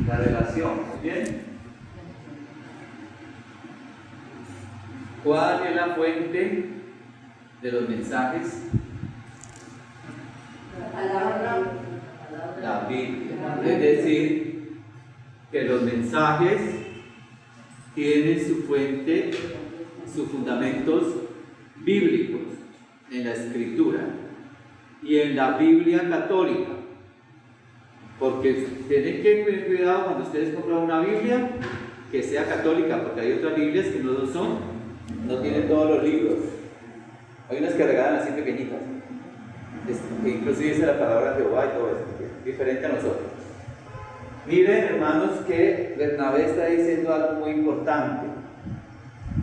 La relación, ¿muy bien? ¿Cuál es la fuente de los mensajes? La Biblia. Es decir, que los mensajes tienen su fuente, sus fundamentos bíblicos en la Escritura y en la Biblia católica. Porque tienen que tener cuidado cuando ustedes compran una Biblia que sea católica, porque hay otras Biblias que no lo son, no tienen todos los libros. Hay unas que regalan así pequeñitas, que inclusive dice la palabra Jehová y todo eso, que es diferente a nosotros. Miren, hermanos, que Bernabé está diciendo algo muy importante.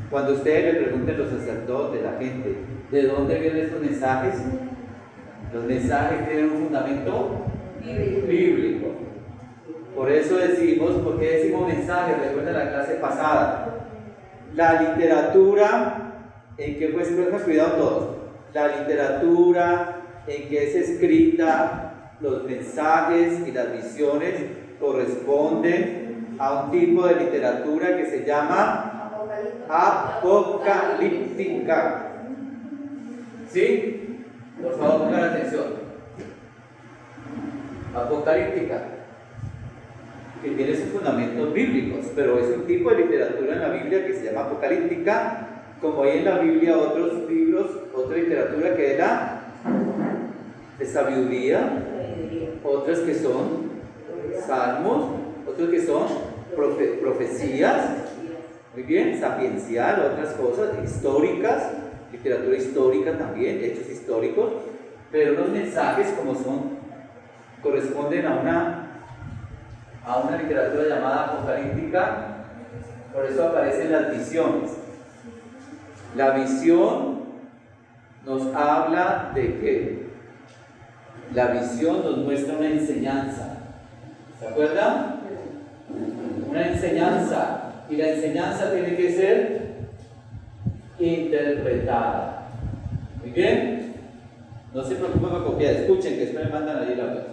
Cuando ustedes le pregunten a los sacerdotes, la gente, ¿de dónde vienen estos mensajes? Los mensajes tienen un fundamento bíblico. Por eso decimos, ¿por qué decimos mensajes? Recuerden la clase pasada. La literatura en que fue escrita, cuidado todos, la literatura en que es escrita, los mensajes y las visiones corresponden a un tipo de literatura que se llama apocalíptica. ¿Sí? Por favor, pongan atención. Apocalíptica, que tiene sus fundamentos bíblicos, pero es un tipo de literatura en la Biblia que se llama apocalíptica, como hay en la Biblia otros libros, otra literatura que es la de sabiduría, otras que son salmos, otras que son profecías, muy bien, sapiencial, otras cosas históricas, literatura histórica también, hechos históricos, pero los mensajes como corresponden a una literatura llamada apocalíptica, por eso aparecen las visiones. La visión nos habla de que la visión nos muestra una enseñanza. ¿Se acuerdan? Una enseñanza. Y la enseñanza tiene que ser interpretada. ¿Muy bien? No se preocupen por copiar, escuchen que después me mandan allí la web.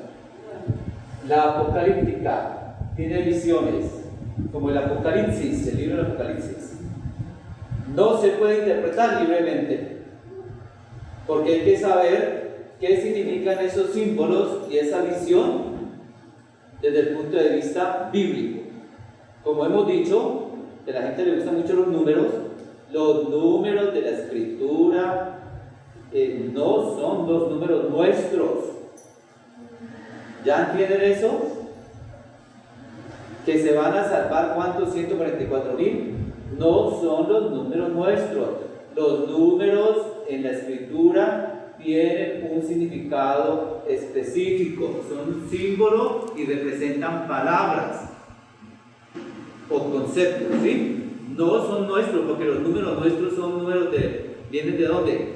La apocalíptica tiene visiones, como el Apocalipsis, el libro del Apocalipsis. No se puede interpretar libremente, porque hay que saber qué significan esos símbolos y esa visión desde el punto de vista bíblico. Como hemos dicho, que a la gente le gustan mucho los números de la Escritura no son los números nuestros. ¿Ya entienden eso? Que se van a salvar, ¿cuántos? 144,000. No son los números nuestros. Los números en la Escritura tienen un significado específico. Son un símbolo y representan palabras o conceptos, ¿sí? No son nuestros, porque los números nuestros son números ¿vienen de dónde?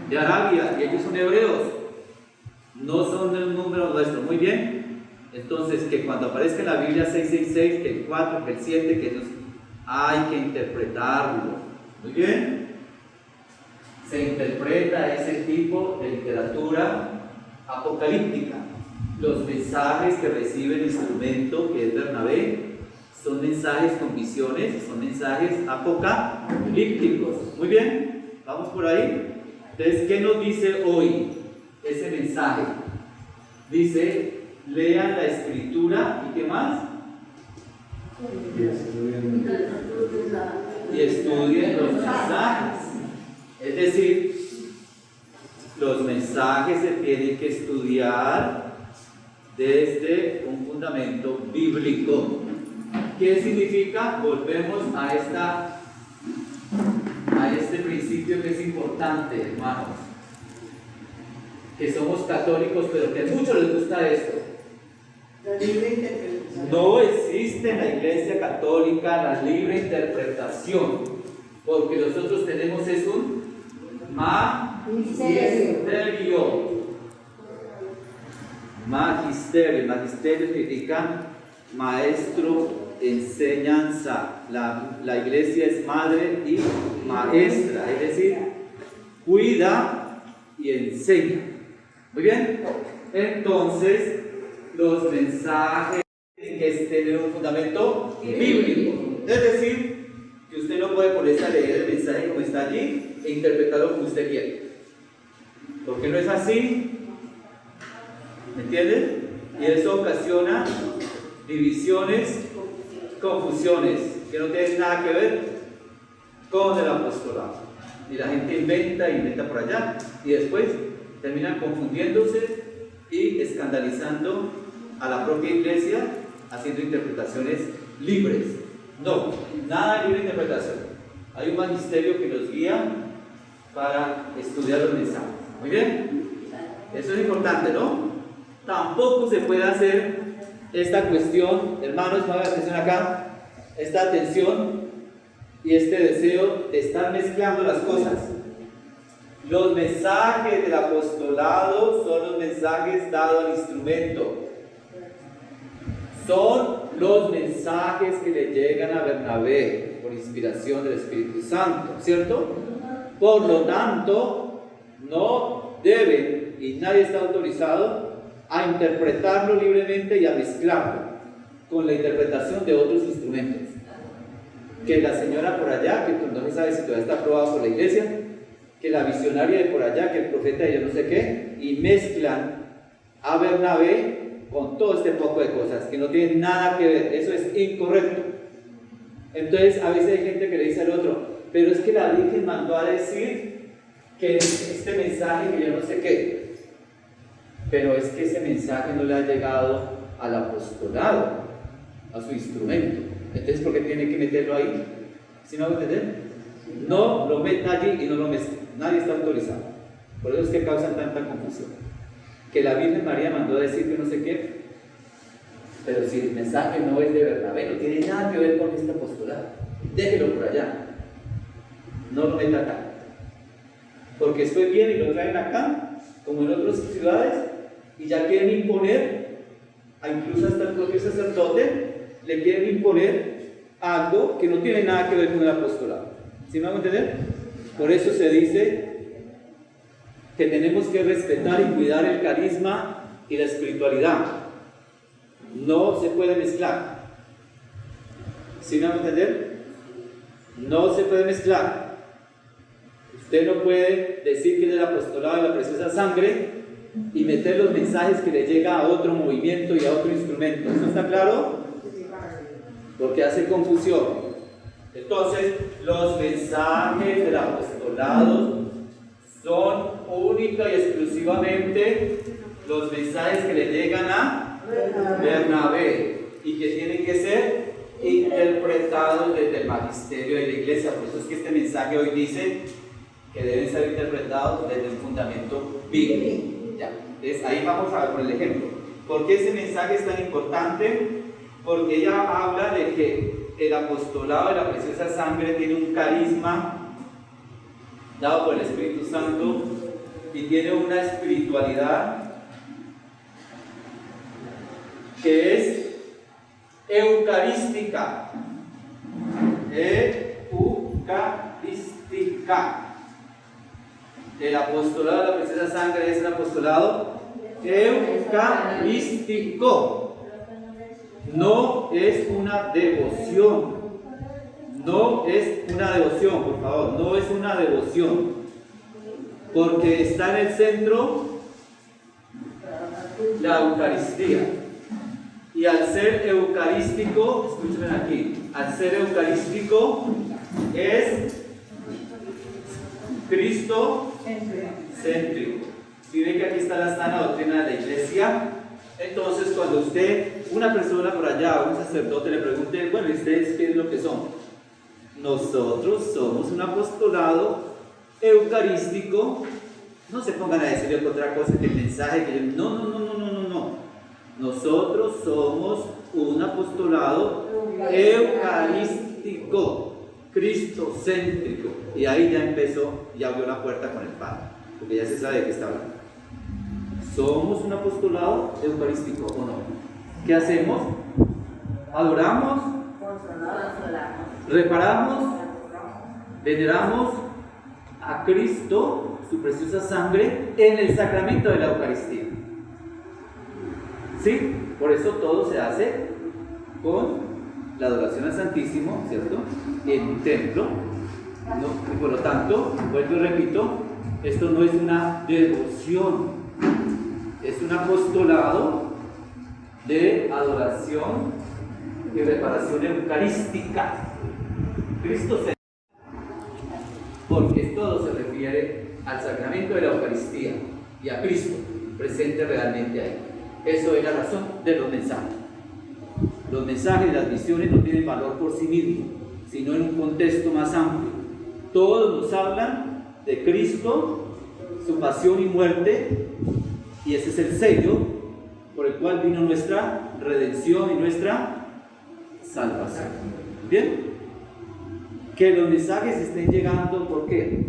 De Arabia, y ellos son hebreos. No son el número nuestro, muy bien. Entonces, que cuando aparezca en la Biblia 666, que el 4, que el 7, que hay que interpretarlo. Muy bien. Se interpreta ese tipo de literatura apocalíptica. Los mensajes que recibe el instrumento, que es Bernabé, son mensajes con visiones, son mensajes apocalípticos. Muy bien, vamos por ahí. Entonces, ¿qué nos dice hoy ese mensaje? Dice, lean la Escritura y ¿qué más? Y estudien los mensajes. Es decir, los mensajes se tienen que estudiar desde un fundamento bíblico. ¿Qué significa? Volvemos a este principio que es importante, hermanos. Que somos católicos, pero que a muchos les gusta esto. No existe en la Iglesia Católica la libre interpretación, porque nosotros tenemos un magisterio. Magisterio significa maestro, enseñanza. La Iglesia es madre y maestra, es decir, cuida y enseña. Muy bien, entonces los mensajes que tener un fundamento bíblico. Es decir, que usted no puede ponerse a leer el mensaje como está allí e interpretarlo como usted quiere. Porque no es así. ¿Me entienden? Y eso ocasiona divisiones, confusiones, que no tienen nada que ver con el apostolado. Y la gente inventa por allá, y después terminan confundiéndose y escandalizando a la propia iglesia, haciendo interpretaciones libres. No, nada de libre interpretación. Hay un magisterio que nos guía para estudiar los mensajes. Muy bien, eso es importante, ¿no? Tampoco se puede hacer esta cuestión, hermanos, pongan atención acá, esta atención y este deseo de estar mezclando las cosas. Los mensajes del apostolado son los mensajes dados al instrumento. Son los mensajes que le llegan a Bernabé por inspiración del Espíritu Santo, ¿cierto? Por lo tanto, no deben, y nadie está autorizado a interpretarlo libremente y a mezclarlo con la interpretación de otros instrumentos. Que la señora por allá, que no se sabe si todavía está aprobado por la iglesia, que la visionaria de por allá, que el profeta de yo no sé qué, y mezclan a Bernabé con todo este poco de cosas que no tienen nada que ver. Eso es incorrecto. Entonces a veces hay gente que le dice al otro, pero es que la Virgen mandó a decir que este mensaje que yo no sé qué, pero es que ese mensaje no le ha llegado al apostolado, a su instrumento. Entonces, ¿por qué tiene que meterlo ahí? ¿Sí me va a entender? No lo meta allí y no lo mezcla. Nadie está autorizado. Por eso es que causan tanta confusión. Que la Virgen María mandó a decir que no sé qué, pero si el mensaje no es de Bernabé, no tiene nada que ver con este apostolado, déjelo por allá. No lo meta acá. Porque después vienen y lo traen acá, como en otras ciudades, y ya quieren imponer, incluso hasta el propio sacerdote, le quieren imponer algo que no tiene nada que ver con el apostolado. ¿Sí me van a entender? Por eso se dice que tenemos que respetar y cuidar el carisma y la espiritualidad. No se puede mezclar. ¿Sí me van a entender? No se puede mezclar. Usted no puede decir que es el apostolado de la preciosa sangre y meter los mensajes que le llega a otro movimiento y a otro instrumento. ¿Eso está claro? Porque hace confusión. Entonces, los mensajes del apostolado son única y exclusivamente los mensajes que le llegan a Bernabé y que tienen que ser interpretados desde el magisterio de la iglesia. Por eso es que este mensaje hoy dice que deben ser interpretados desde un fundamento bíblico. Ya. Entonces, ahí vamos a ver por el ejemplo. ¿Por qué ese mensaje es tan importante? Porque ella habla de que el apostolado de la preciosa sangre tiene un carisma dado por el Espíritu Santo y tiene una espiritualidad que es eucarística. Eucarística. El apostolado de la preciosa sangre es un apostolado eucarístico. No es una devoción. No es una devoción, por favor. No es una devoción. Porque está en el centro la Eucaristía. Y al ser eucarístico, escúchenme aquí, al ser eucarístico es Cristo céntrico. Si ven que aquí está la sana doctrina de la iglesia, entonces cuando una persona por allá, un sacerdote le pregunte, bueno, ¿y ustedes qué es lo que son? Nosotros somos un apostolado eucarístico. No se pongan a decirle otra cosa que el mensaje que no. Nosotros somos un apostolado eucarístico, cristocéntrico. Y ahí ya abrió la puerta con el Padre, porque ya se sabe de qué está hablando. ¿Somos un apostolado eucarístico o no? ¿Qué hacemos? ¿Adoramos? ¿Reparamos? ¿Veneramos a Cristo, su preciosa sangre, en el sacramento de la Eucaristía? ¿Sí? Por eso todo se hace con la adoración al Santísimo, ¿cierto? En un templo, ¿no? Y por lo tanto, vuelvo y repito, esto no es una devoción, es un apostolado de adoración y reparación eucarística. Cristo se... porque todo se refiere al sacramento de la Eucaristía y a Cristo presente realmente ahí. Eso es la razón de los mensajes. Los mensajes y las visiones no tienen valor por sí mismos, sino en un contexto más amplio. Todos nos hablan de Cristo, su pasión y muerte, y ese es el sello por el cual vino nuestra redención y nuestra salvación. ¿Bien? Que los mensajes estén llegando, ¿por qué?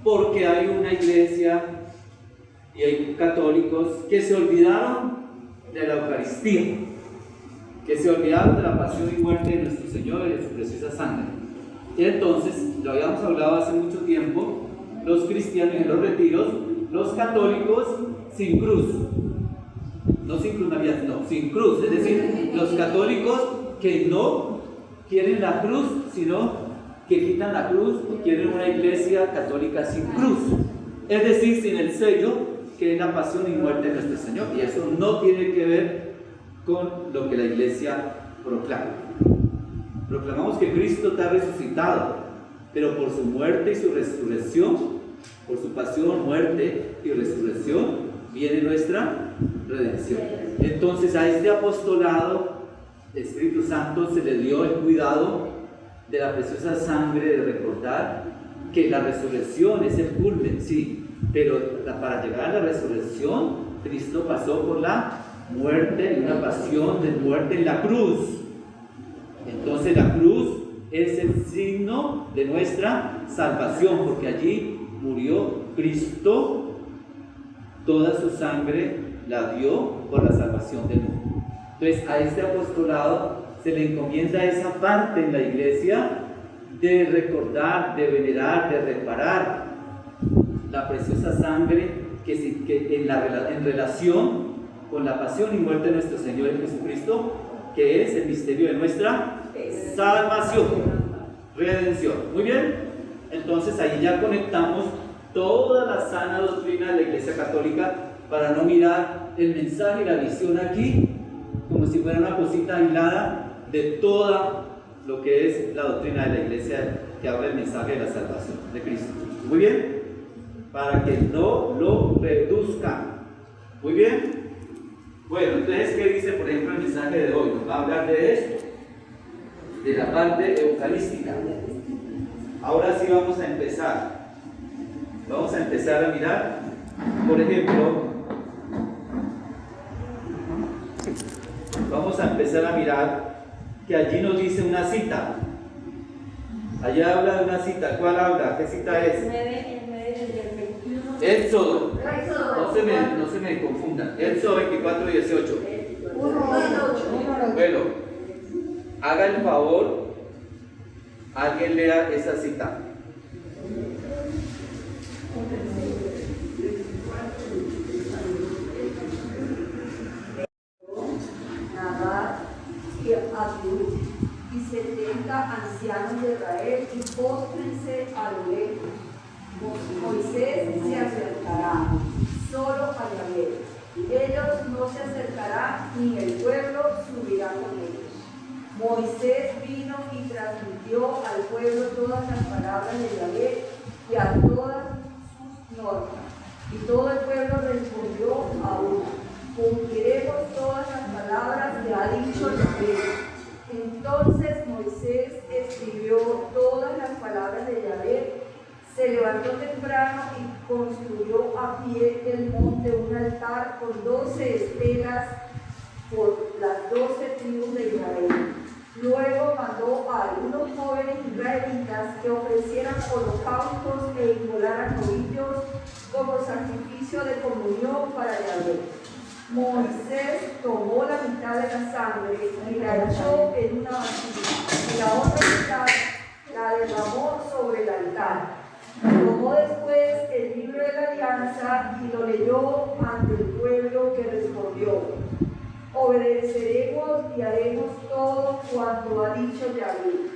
Porque hay una iglesia y hay católicos que se olvidaron de la Eucaristía, que se olvidaron de la pasión y muerte de nuestro Señor y de su preciosa sangre. Y entonces, lo habíamos hablado hace mucho tiempo, los cristianos en los retiros, los católicos sin cruz, no sin cruz María, no, sin cruz, es decir, los católicos que no quieren la cruz, sino que quitan la cruz y quieren una iglesia católica sin cruz, es decir, sin el sello que es la pasión y muerte de nuestro Señor, y eso no tiene que ver con lo que la iglesia proclama. Proclamamos que Cristo está resucitado, pero por su muerte y su resurrección, por su pasión, muerte y resurrección, viene nuestra redención. Entonces a este apostolado, el Espíritu Santo se le dio el cuidado de la preciosa sangre, de recordar que la resurrección es el culmen, sí, pero para llegar a la resurrección, Cristo pasó por la muerte y una pasión de muerte en la cruz. Entonces la cruz es el signo de nuestra salvación, porque allí murió Cristo, toda su sangre la dio por la salvación del mundo. Entonces a este apostolado se le encomienda esa parte en la iglesia de recordar, de venerar, de reparar la preciosa sangre que en relación con la pasión y muerte de nuestro Señor Jesucristo, que es el misterio de nuestra salvación, redención. Muy bien, entonces ahí ya conectamos toda la sana doctrina de la Iglesia Católica para no mirar el mensaje y la visión aquí como si fuera una cosita aislada de toda lo que es la doctrina de la Iglesia que habla del mensaje de la salvación de Cristo. Muy bien, para que no lo reduzcan. Muy bien. Bueno, entonces, ¿qué dice, por ejemplo, el mensaje de hoy? Nos va a hablar de esto, de la parte eucarística. Ahora sí vamos a empezar. Vamos a empezar a mirar, por ejemplo, vamos a empezar a mirar que allí nos dice una cita. Allá habla de una cita. ¿Cuál habla? ¿Qué cita es? Éxodo. No se me confundan. Éxodo 24:18. Bueno, haga el favor, alguien lea esa cita. Y 70 ancianos de Israel, y póstrense a lo lejos. Moisés se acercará solo a Yahvé. Ellos no se acercarán, ni el pueblo subirá con ellos. Moisés vino y transmitió al pueblo todas las palabras de Yahvé y a todas sus normas. Y todo el pueblo respondió a una: cumpliremos todas las palabras que ha dicho Yahvé. Entonces Moisés escribió todas las palabras de Yahvé, se levantó temprano y construyó a pie del monte un altar con 12 estelas por las 12 tribus de Israel. Luego mandó a algunos jóvenes israelitas que ofrecieran holocaustos e inmolaran novillos como sacrificio de comunión para Yahvé. Moisés tomó la mitad de la sangre y la echó en una vasija, y la otra mitad la derramó sobre el altar. Tomó después el libro de la alianza y lo leyó ante el pueblo, que respondió: obedeceremos y haremos todo cuanto ha dicho Yahvé.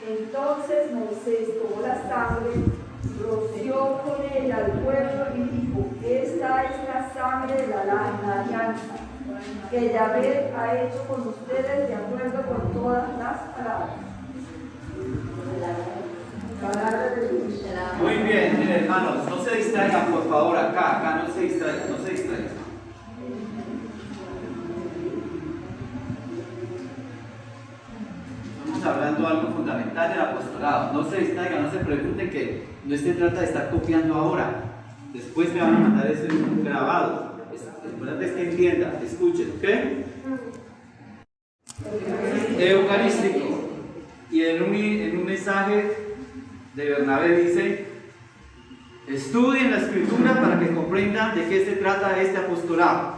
Entonces Moisés tomó la sangre, roció con ella al pueblo y dijo: esta es la sangre de la alianza que Yahvé ha hecho con ustedes de acuerdo con todas las palabras. Palabras de Dios. Muy bien, miren, hermanos, no se distraigan, por favor, acá no se distraigan, no se distraigan. Estamos hablando de algo fundamental del apostolado. No se distraigan, no se pregunten que no se trata de estar copiando ahora. Después me van a mandar eso en un grabado. Lo importante es que entiendan, escuchen, ¿ok? Eucarístico. Y en un mensaje de Bernabé dice: estudien la escritura para que comprendan de qué se trata este apostolado.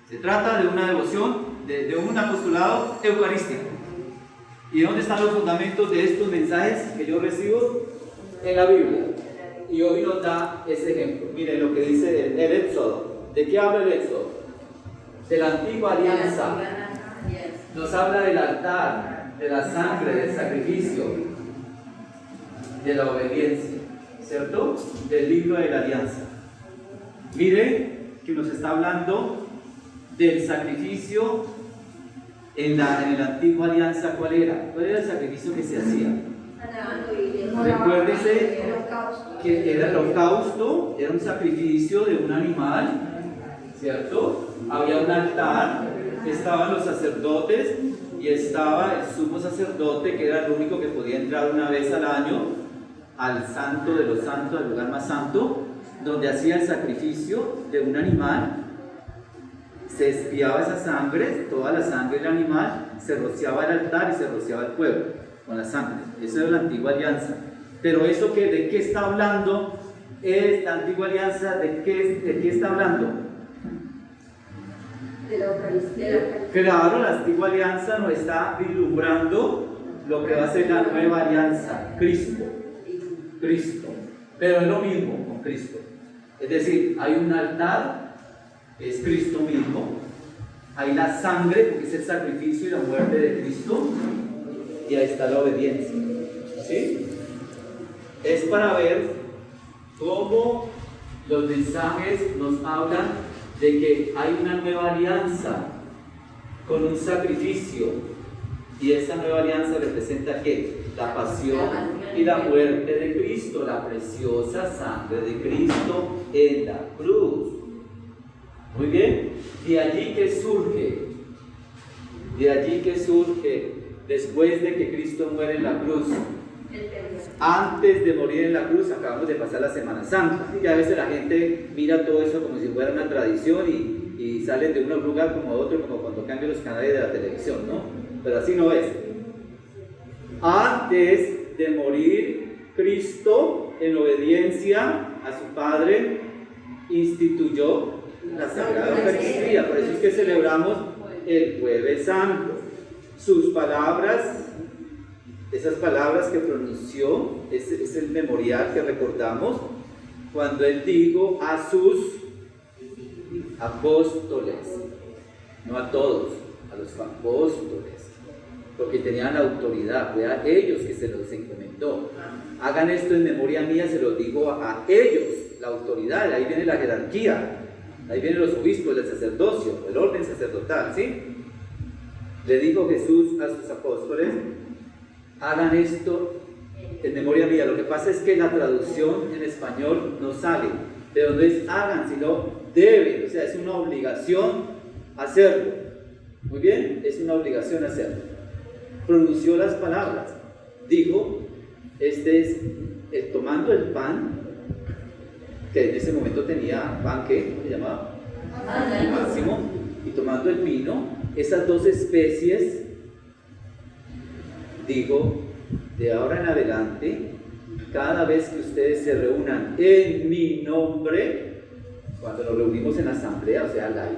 Se trata de una devoción, de un apostolado eucarístico. ¿Y dónde están los fundamentos de estos mensajes que yo recibo? En la Biblia. Y hoy nos da ese ejemplo. Miren lo que dice el Éxodo. ¿De qué habla el Éxodo? De la antigua alianza. Nos habla del altar, de la sangre, del sacrificio, de la obediencia, ¿cierto? Del libro de la alianza. Mire que nos está hablando del sacrificio en la antigua alianza. ¿Cuál era? ¿Cuál era el sacrificio que se hacía? Recuérdese que era el holocausto, era un sacrificio de un animal, ¿cierto? Había un altar, estaban los sacerdotes y estaba el sumo sacerdote, que era el único que podía entrar una vez al año al santo de los santos, al lugar más santo, donde hacía el sacrificio de un animal. Se expiaba esa sangre, toda la sangre del animal, se rociaba el altar y se rociaba el pueblo con la sangre. Eso era la antigua alianza. Pero eso que, ¿de qué está hablando? Es la antigua alianza, ¿de qué está hablando? De la Eucaristía. Claro, la antigua alianza nos está vislumbrando lo que va a ser la nueva alianza, Cristo. Pero es lo mismo con Cristo. Es decir, hay un altar, es Cristo mismo, hay la sangre, porque es el sacrificio y la muerte de Cristo, y ahí está la obediencia. ¿Sí? Es para ver cómo los mensajes nos hablan de que hay una nueva alianza con un sacrificio, y esa nueva alianza representa ¿qué? La pasión y la muerte de Cristo, la preciosa sangre de Cristo en la cruz. Muy bien, de allí que surge después de que Cristo muere en la cruz. Antes de morir en la cruz, acabamos de pasar la Semana Santa, y a veces la gente mira todo eso como si fuera una tradición y salen de un lugar como a otro, como cuando cambian los canales de la televisión, ¿no? Pero así no es. Antes de morir, Cristo, en obediencia a su Padre, instituyó la Sagrada Eucaristía. Por eso es que celebramos el Jueves Santo. Sus palabras, esas palabras que pronunció, es el memorial que recordamos cuando Él dijo a sus apóstoles, no a todos, a los apóstoles, porque tenían la autoridad, fue a ellos que se los encomendó. Hagan esto en memoria mía, se los digo a ellos, la autoridad, ahí viene la jerarquía, ahí vienen los obispos, el sacerdocio, el orden sacerdotal, ¿sí? Le dijo Jesús a sus apóstoles: hagan esto en memoria mía. Lo que pasa es que la traducción en español no sale de donde es hagan, sino deben, o sea, es una obligación hacerlo. Muy bien, es una obligación hacerlo. Pronunció las palabras, dijo: este es tomando el pan, que en ese momento tenía pan, ¿qué se llamaba? El máximo, y tomando el vino, esas dos especies, digo, de ahora en adelante, cada vez que ustedes se reúnan en mi nombre, cuando nos reunimos en la asamblea, o sea, la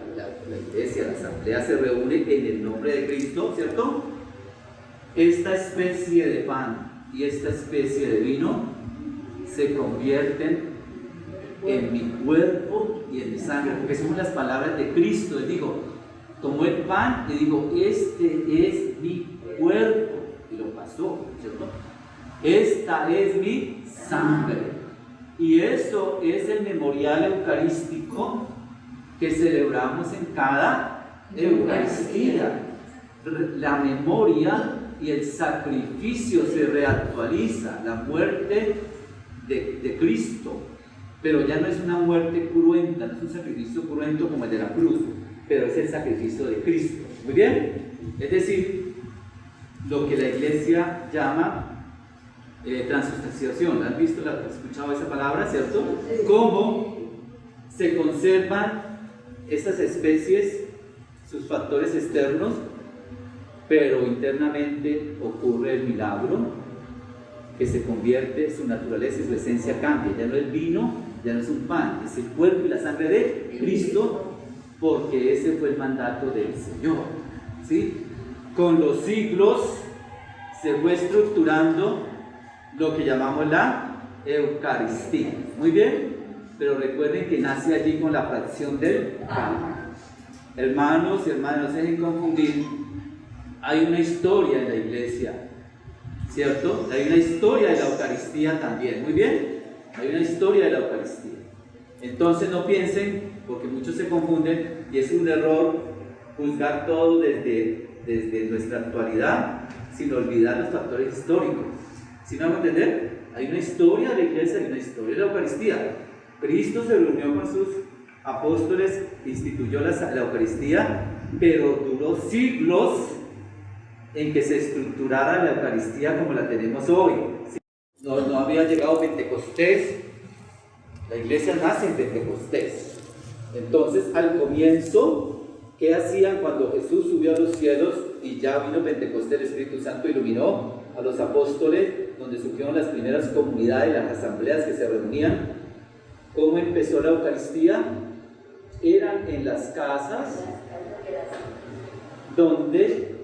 iglesia, la asamblea se reúne en el nombre de Cristo, ¿cierto? Esta especie de pan y esta especie de vino se convierten en mi cuerpo y en mi sangre, porque son las palabras de Cristo. Él dijo: tomó el pan y dijo, este es mi cuerpo, y lo pasó, ¿cierto? Esta es mi sangre. Y eso es el memorial eucarístico que celebramos en cada Eucaristía. La memoria y el sacrificio se reactualiza, la muerte de Cristo, pero ya no es una muerte cruenta, no es un sacrificio cruento como el de la cruz, pero es el sacrificio de Cristo. Muy bien, es decir, lo que la Iglesia llama transubstanciación. ¿Han visto, has escuchado esa palabra, cierto? Cómo se conservan estas especies, sus factores externos, pero internamente ocurre el milagro que se convierte, su naturaleza y su esencia cambia. Ya no es vino, ya no es un pan, es el cuerpo y la sangre de Cristo, porque ese fue el mandato del Señor. ¿Sí? Con los siglos se fue estructurando lo que llamamos la Eucaristía. Muy bien, pero recuerden que nace allí con la fracción del pan. Hermanos y hermanas, no se dejen confundir. Hay una historia en la Iglesia, ¿cierto? Hay una historia de la Eucaristía también. Muy bien, hay una historia de la Eucaristía. Entonces no piensen, porque muchos se confunden y es un error juzgar todo desde nuestra actualidad sin olvidar los factores históricos. ¿Sí me van a entender? Hay una historia de la Iglesia, hay una historia de la Eucaristía. Cristo se reunió con sus apóstoles, instituyó la Eucaristía, pero duró siglos en que se estructurara la Eucaristía como la tenemos hoy. No había llegado Pentecostés, la Iglesia nace en Pentecostés. Entonces, al comienzo, ¿qué hacían cuando Jesús subió a los cielos y ya vino Pentecostés? El Espíritu Santo iluminó a los apóstoles, donde surgieron las primeras comunidades, las asambleas que se reunían. ¿Cómo empezó la Eucaristía? Eran en las casas donde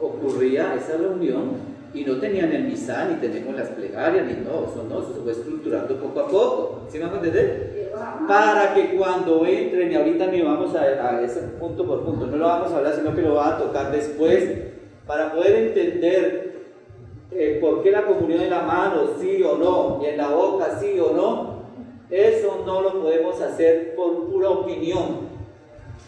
ocurría esa reunión y no tenían el misal, ni tenemos las plegarias, ni eso se fue estructurando poco a poco. ¿Sí me van a entender? Para que cuando entren, y ahorita ni vamos a ese punto por punto, no lo vamos a hablar, sino que lo va a tocar después, para poder entender por qué la comunión en la mano, sí o no, y en la boca, sí o no, eso no lo podemos hacer por pura opinión.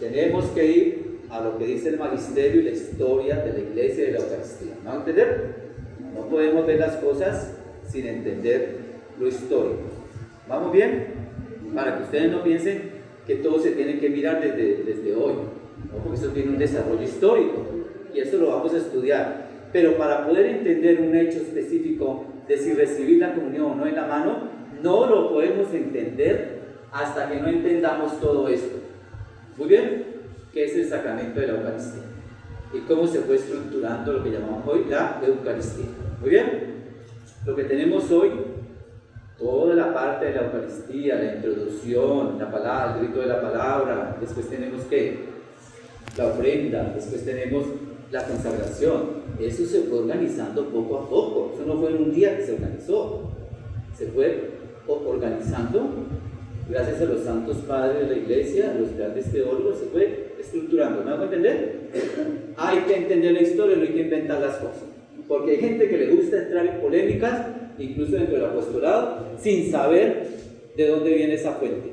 Tenemos que ir a lo que dice el magisterio y la historia de la Iglesia y de la Eucaristía. ¿Me van a entender? No podemos ver las cosas sin entender lo histórico. ¿Vamos bien? Para que ustedes no piensen que todo se tiene que mirar desde hoy, ¿no? Porque eso tiene un desarrollo histórico y eso lo vamos a estudiar. Pero para poder entender un hecho específico de si recibir la comunión o no en la mano, no lo podemos entender hasta que no entendamos todo esto. Muy bien, ¿qué es el sacramento de la Eucaristía? Y cómo se fue estructurando lo que llamamos hoy la Eucaristía. Muy bien, lo que tenemos hoy, toda la parte de la Eucaristía, la introducción, la palabra, el rito de la palabra, después tenemos ¿qué? La ofrenda, después tenemos la consagración. Eso se fue organizando poco a poco, eso no fue en un día que se organizó, se fue organizando gracias a los santos padres de la Iglesia, a los grandes teólogos, se fue estructurando. ¿Me van a entender? Hay que entender la historia, no hay que inventar las cosas, porque hay gente que le gusta entrar en polémicas, incluso dentro del apostolado, sin saber de dónde viene esa fuente.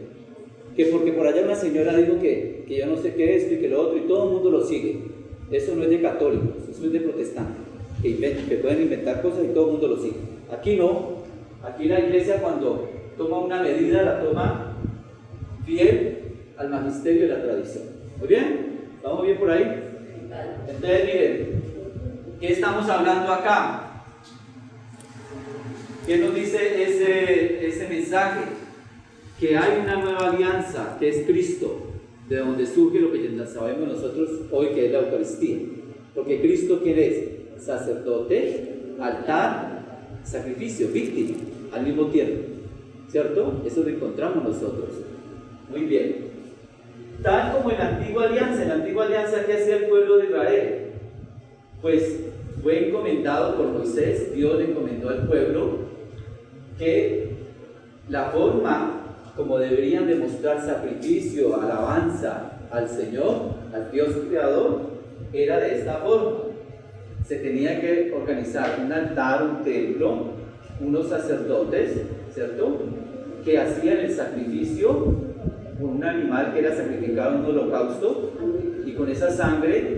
Que porque por allá una señora dijo que yo no sé qué es esto y que lo otro, y todo el mundo lo sigue. Eso no es de católicos, eso es de protestantes, que pueden inventar cosas y todo el mundo lo sigue. Aquí no, aquí la Iglesia cuando toma una medida la toma fiel al magisterio y la tradición. ¿Muy bien? ¿Estamos bien por ahí? Entonces miren, ¿qué estamos hablando acá? ¿Qué nos dice ese mensaje? Que hay una nueva alianza, que es Cristo, de donde surge lo que ya sabemos nosotros hoy, que es la Eucaristía. Porque Cristo, ¿quién es? Sacerdote, altar, sacrificio, víctima, al mismo tiempo. ¿Cierto? Eso lo encontramos nosotros. Muy bien. Tal como en la antigua alianza, ¿qué hacía el pueblo de Israel? Pues fue encomendado por Moisés, Dios le encomendó al pueblo que la forma como deberían demostrar sacrificio, alabanza al Señor, al Dios creador, era de esta forma. Se tenía que organizar un altar, un templo, unos sacerdotes, ¿cierto?, que hacían el sacrificio, un animal que era sacrificado en un holocausto, y con esa sangre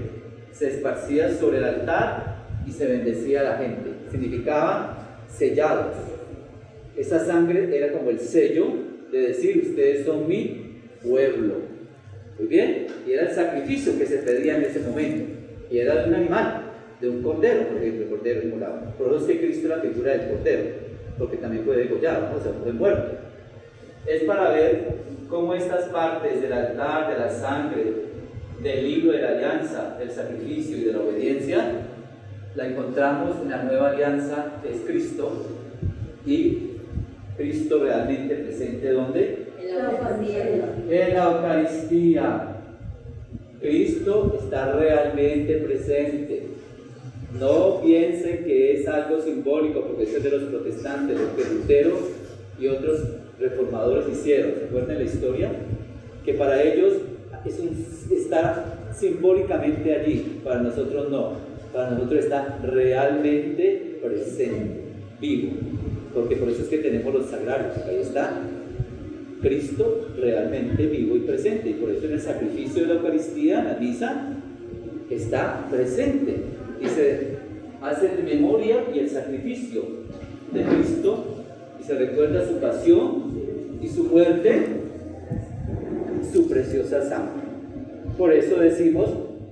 se esparcía sobre el altar y se bendecía a la gente. Significaba sellados. Esa sangre era como el sello de decir: ustedes son mi pueblo. Muy bien, y era el sacrificio que se pedía en ese momento, y era de un animal, de un cordero, porque el cordero es molado. Por eso es que Cristo es la figura del cordero, porque también fue degollado, o sea, fue muerto. Es para ver cómo estas partes del altar, de la sangre, del libro de la alianza, del sacrificio y de la obediencia, la encontramos en la nueva alianza, que es Cristo, y Cristo realmente presente, ¿dónde? En la Eucaristía. Cristo está realmente presente. No piensen que es algo simbólico, porque eso es de los protestantes, lo que Lutero y otros reformadores hicieron. ¿Se acuerdan la historia? Que para ellos está simbólicamente allí, para nosotros no. Para nosotros está realmente presente, vivo. Porque por eso es que tenemos los sagrarios. Ahí está Cristo realmente vivo y presente. Y por eso en el sacrificio de la Eucaristía, la misa, está presente. Y se hace de memoria y el sacrificio de Cristo, y se recuerda su pasión y su muerte, su preciosa sangre. Por eso decimos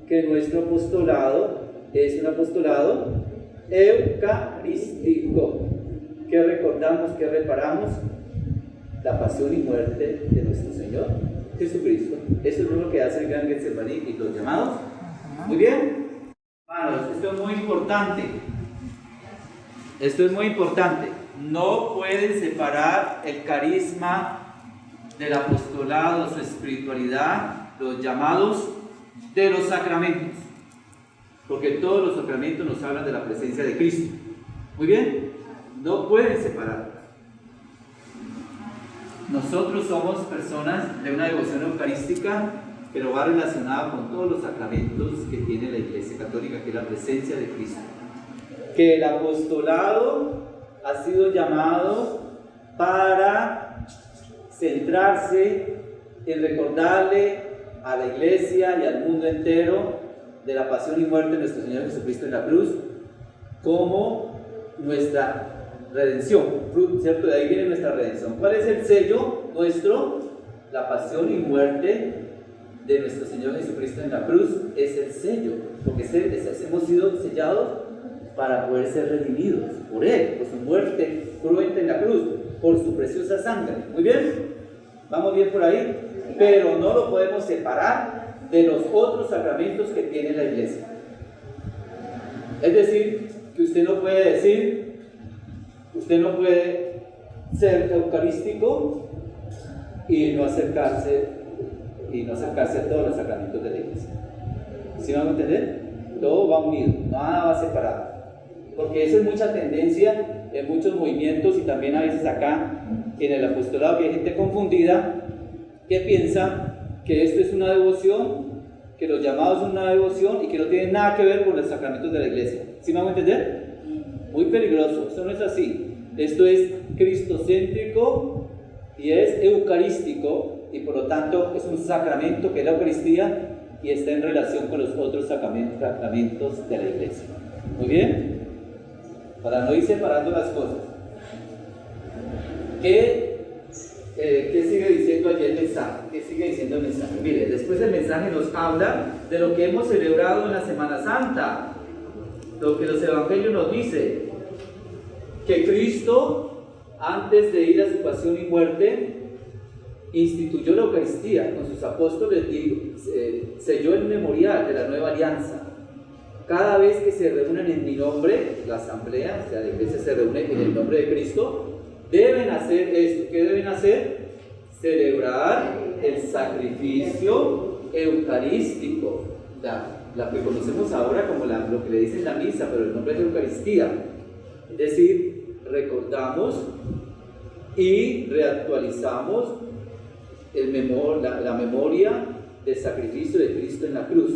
que nuestro apostolado es un apostolado eucarístico. ¿Qué recordamos? ¿Qué reparamos? La pasión y muerte de nuestro Señor Jesucristo. Eso es lo que hace el gran Getsemaní y los llamados. Muy bien, hermanos, esto es muy importante. Esto es muy importante. No pueden separar el carisma del apostolado, su espiritualidad, los llamados, de los sacramentos. Porque todos los sacramentos nos hablan de la presencia de Cristo. Muy bien, no pueden separarlos. Nosotros somos personas de una devoción eucarística, pero va relacionada con todos los sacramentos que tiene la Iglesia Católica, que es la presencia de Cristo. Que el apostolado ha sido llamado para centrarse en recordarle a la Iglesia y al mundo entero de la pasión y muerte de nuestro Señor Jesucristo en la cruz como nuestra redención, ¿cierto? De ahí viene nuestra redención. ¿Cuál es el sello nuestro? La pasión y muerte de nuestro Señor Jesucristo en la cruz es el sello, porque hemos sido sellados para poder ser redimidos por Él, por su muerte cruenta en la cruz, por su preciosa sangre. Muy bien, vamos bien por ahí, pero no lo podemos separar de los otros sacramentos que tiene la Iglesia. Es decir, que usted no puede decir, usted no puede ser eucarístico y no acercarse a todos los sacramentos de la Iglesia. ¿Sí van a entender? Todo va unido, nada va separado. Porque esa es mucha tendencia en muchos movimientos y también a veces acá en el apostolado, que hay gente confundida que piensa que esto es una devoción, que los llamados son una devoción y que no tienen nada que ver con los sacramentos de la Iglesia. ¿Sí me van a entender? Muy peligroso, eso no es así. Esto es cristocéntrico y es eucarístico, y por lo tanto es un sacramento que es la Eucaristía y está en relación con los otros sacramentos de la Iglesia. Muy bien, para no ir separando las cosas. ¿Qué sigue diciendo allí el mensaje? ¿Qué sigue diciendo el mensaje? Mire, después el mensaje nos habla de lo que hemos celebrado en la Semana Santa, lo que los evangelios nos dicen, que Cristo, antes de ir a su pasión y muerte, instituyó la Eucaristía con sus apóstoles y selló el memorial de la nueva alianza. Cada vez que se reúnen en mi nombre, la asamblea, o sea, la iglesia se reúne en el nombre de Cristo, deben hacer esto. ¿Qué deben hacer? Celebrar el sacrificio eucarístico, la que conocemos ahora como lo que le dicen la misa, pero el nombre es Eucaristía. Es decir, recordamos y reactualizamos la memoria del sacrificio de Cristo en la cruz.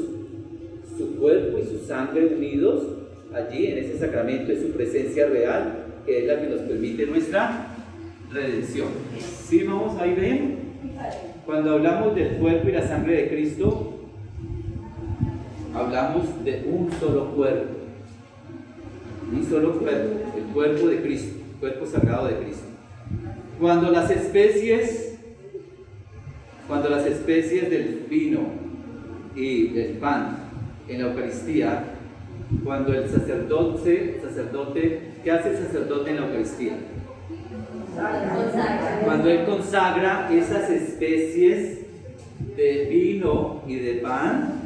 Su cuerpo y su sangre unidos allí en ese sacramento es su presencia real, que es la que nos permite nuestra redención. ¿Sí vamos ahí bien? Cuando hablamos del cuerpo y la sangre de Cristo, hablamos de un solo cuerpo. Un solo cuerpo, el cuerpo de Cristo, el cuerpo sagrado de Cristo. Cuando las especies del vino y del pan en la Eucaristía, cuando el sacerdote, ¿qué hace el sacerdote en la Eucaristía? Cuando él consagra esas especies de vino y de pan,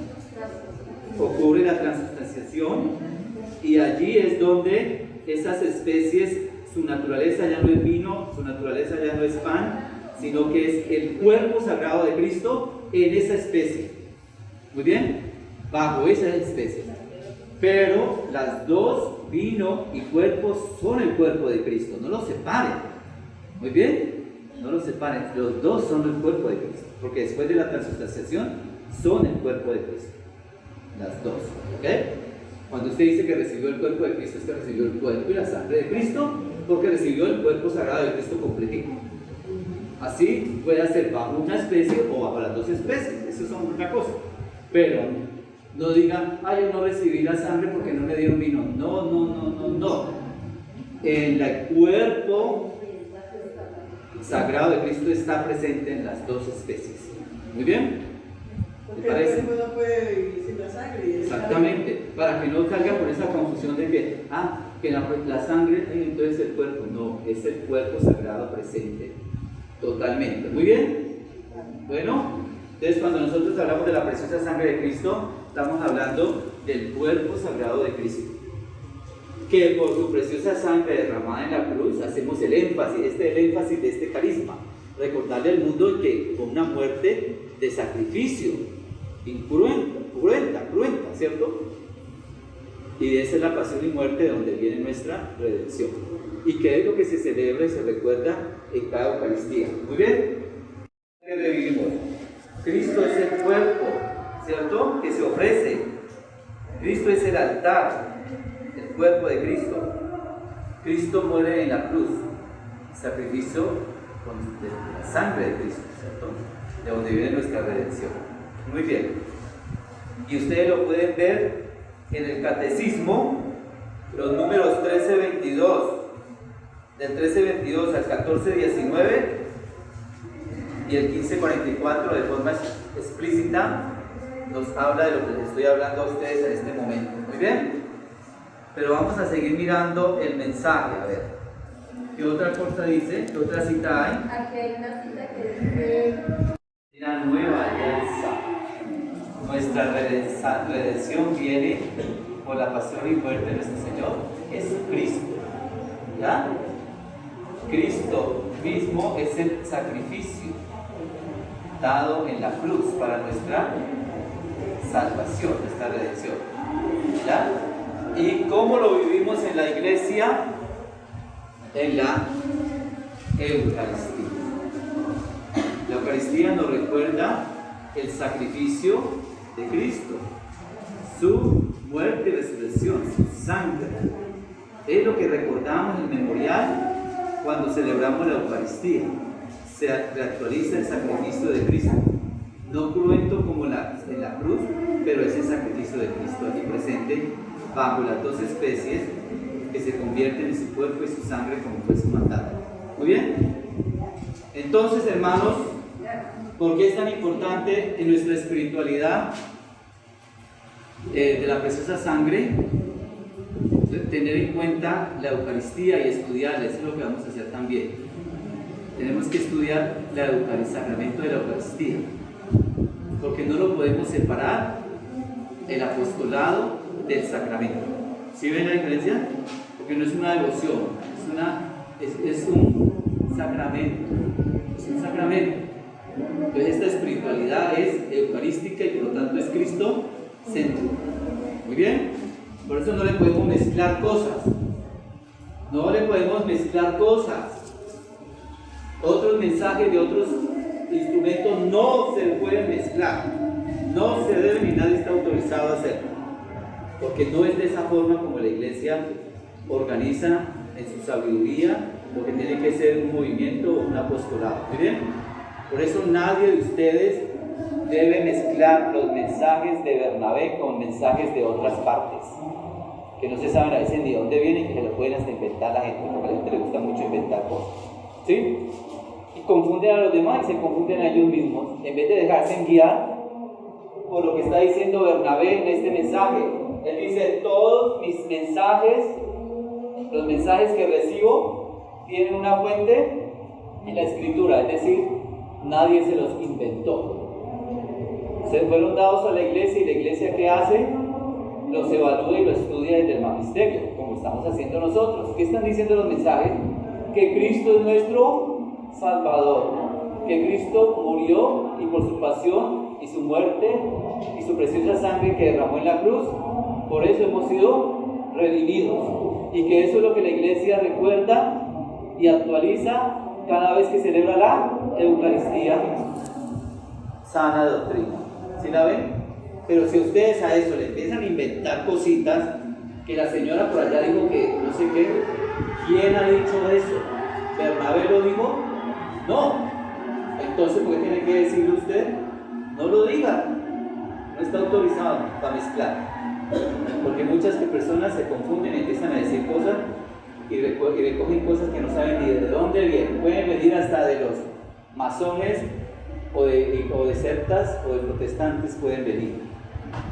ocurre la transubstanciación, y allí es donde esas especies, su naturaleza ya no es vino, su naturaleza ya no es pan, sino que es el cuerpo sagrado de Cristo en esa especie. Muy bien, bajo esa especie. Pero las dos, vino y cuerpo, son el cuerpo de Cristo, no los separen. Muy bien, no los separen, los dos son el cuerpo de Cristo, porque después de la transubstanciación son el cuerpo de Cristo, las dos. ¿Ok? Cuando usted dice que recibió el cuerpo de Cristo, es que recibió el cuerpo y la sangre de Cristo, porque recibió el cuerpo sagrado de Cristo completico. Así puede ser bajo una especie o bajo las dos especies, eso es otra cosa. Pero no digan, yo no recibí la sangre porque no me dieron vino. No. El cuerpo sagrado de Cristo está presente en las dos especies. ¿Muy bien? Porque el cuerpo no puede vivir sin la sangre. Exactamente, para que no salga por esa confusión de que la sangre, entonces el cuerpo. No, es el cuerpo sagrado presente totalmente. Muy bien. Bueno, entonces cuando nosotros hablamos de la preciosa sangre de Cristo, estamos hablando del cuerpo sagrado de Cristo, que por su preciosa sangre derramada en la cruz hacemos el énfasis de este carisma, recordarle al mundo que fue una muerte de sacrificio, cruenta, ¿cierto? Y esa es la pasión y muerte de donde viene nuestra redención. ¿Y qué es lo que se celebra y se recuerda en cada Eucaristía? Muy bien. ¿Qué revivimos? Cristo es el cuerpo, ¿cierto? Que se ofrece. Cristo es el altar, el cuerpo de Cristo. Cristo muere en la cruz, sacrificio de la sangre de Cristo, ¿cierto? De donde viene nuestra redención. Muy bien. Y ustedes lo pueden ver en el catecismo, los números 1322, del 1322 al 1419 y el 1544 de forma explícita nos habla de lo que les estoy hablando a ustedes en este momento. Muy bien, pero vamos a seguir mirando el mensaje. A ver, ¿qué otra cosa dice? ¿Qué otra cita hay? Aquí hay una cita que dice: la nueva alianza. Nuestra redención viene por la pasión y muerte de nuestro Señor Jesucristo. ¿Ya? Cristo mismo es el sacrificio dado en la cruz para nuestra salvación, nuestra redención. ¿Ya? ¿Y cómo lo vivimos en la iglesia? En la Eucaristía. La Eucaristía nos recuerda el sacrificio de Cristo, su muerte y resurrección, su sangre. Es lo que recordamos en el memorial cuando celebramos la Eucaristía. Se reactualiza el sacrificio de Cristo, no cruento como en la cruz, pero es el sacrificio de Cristo aquí presente bajo las dos especies que se convierten en su cuerpo y su sangre como fue su mandato. Muy bien. Entonces, hermanos, ¿por qué es tan importante en nuestra espiritualidad de la preciosa sangre tener en cuenta la Eucaristía y estudiarla? Eso es lo que vamos a hacer también. Tenemos que estudiar el sacramento de la Eucaristía, porque no lo podemos separar el apostolado del sacramento. ¿Sí ven la diferencia? Porque no es una devoción, es un sacramento. Es un sacramento. Entonces esta espiritualidad es eucarística y por lo tanto es Cristo centro. Muy bien, por eso no le podemos mezclar cosas. No le podemos mezclar cosas. Otros mensajes de otros instrumentos no se pueden mezclar. no se debe ni nadie está autorizado a hacerlo, porque no es de esa forma como la iglesia organiza en su sabiduría lo que tiene que ser un movimiento o un apostolado. ¿Muy bien? Por eso nadie de ustedes debe mezclar los mensajes de Bernabé con mensajes de otras partes, que no se saben a veces ni de dónde vienen y que se lo pueden hasta inventar la gente, porque a la gente le gusta mucho inventar cosas. ¿Sí? Y confunden a los demás y se confunden a ellos mismos, en vez de dejarse guiar por lo que está diciendo Bernabé en este mensaje. Él dice: todos mis mensajes, los mensajes que recibo, tienen una fuente en la Escritura, es decir, nadie se los inventó. Se fueron dados a la iglesia, y la iglesia, ¿qué hace? Los evalúa y los estudia desde el magisterio, como estamos haciendo nosotros. ¿Qué están diciendo los mensajes? Que Cristo es nuestro Salvador, que Cristo murió y por su pasión y su muerte y su preciosa sangre que derramó en la cruz, por eso hemos sido redimidos, y que eso es lo que la iglesia recuerda y actualiza cada vez que celebra la Eucaristía, sana doctrina. ¿Sí la ven? Pero si ustedes a eso le empiezan a inventar cositas, que la señora por allá dijo que no sé qué, ¿quién ha dicho eso? ¿Bernabé lo dijo? No. Entonces, ¿por qué tiene que decirlo usted? No lo diga. No está autorizado para mezclar. Porque muchas personas se confunden y empiezan a decir cosas y recogen cosas que no saben ni de dónde vienen. Pueden venir hasta de los masones o de sectas o de protestantes, pueden venir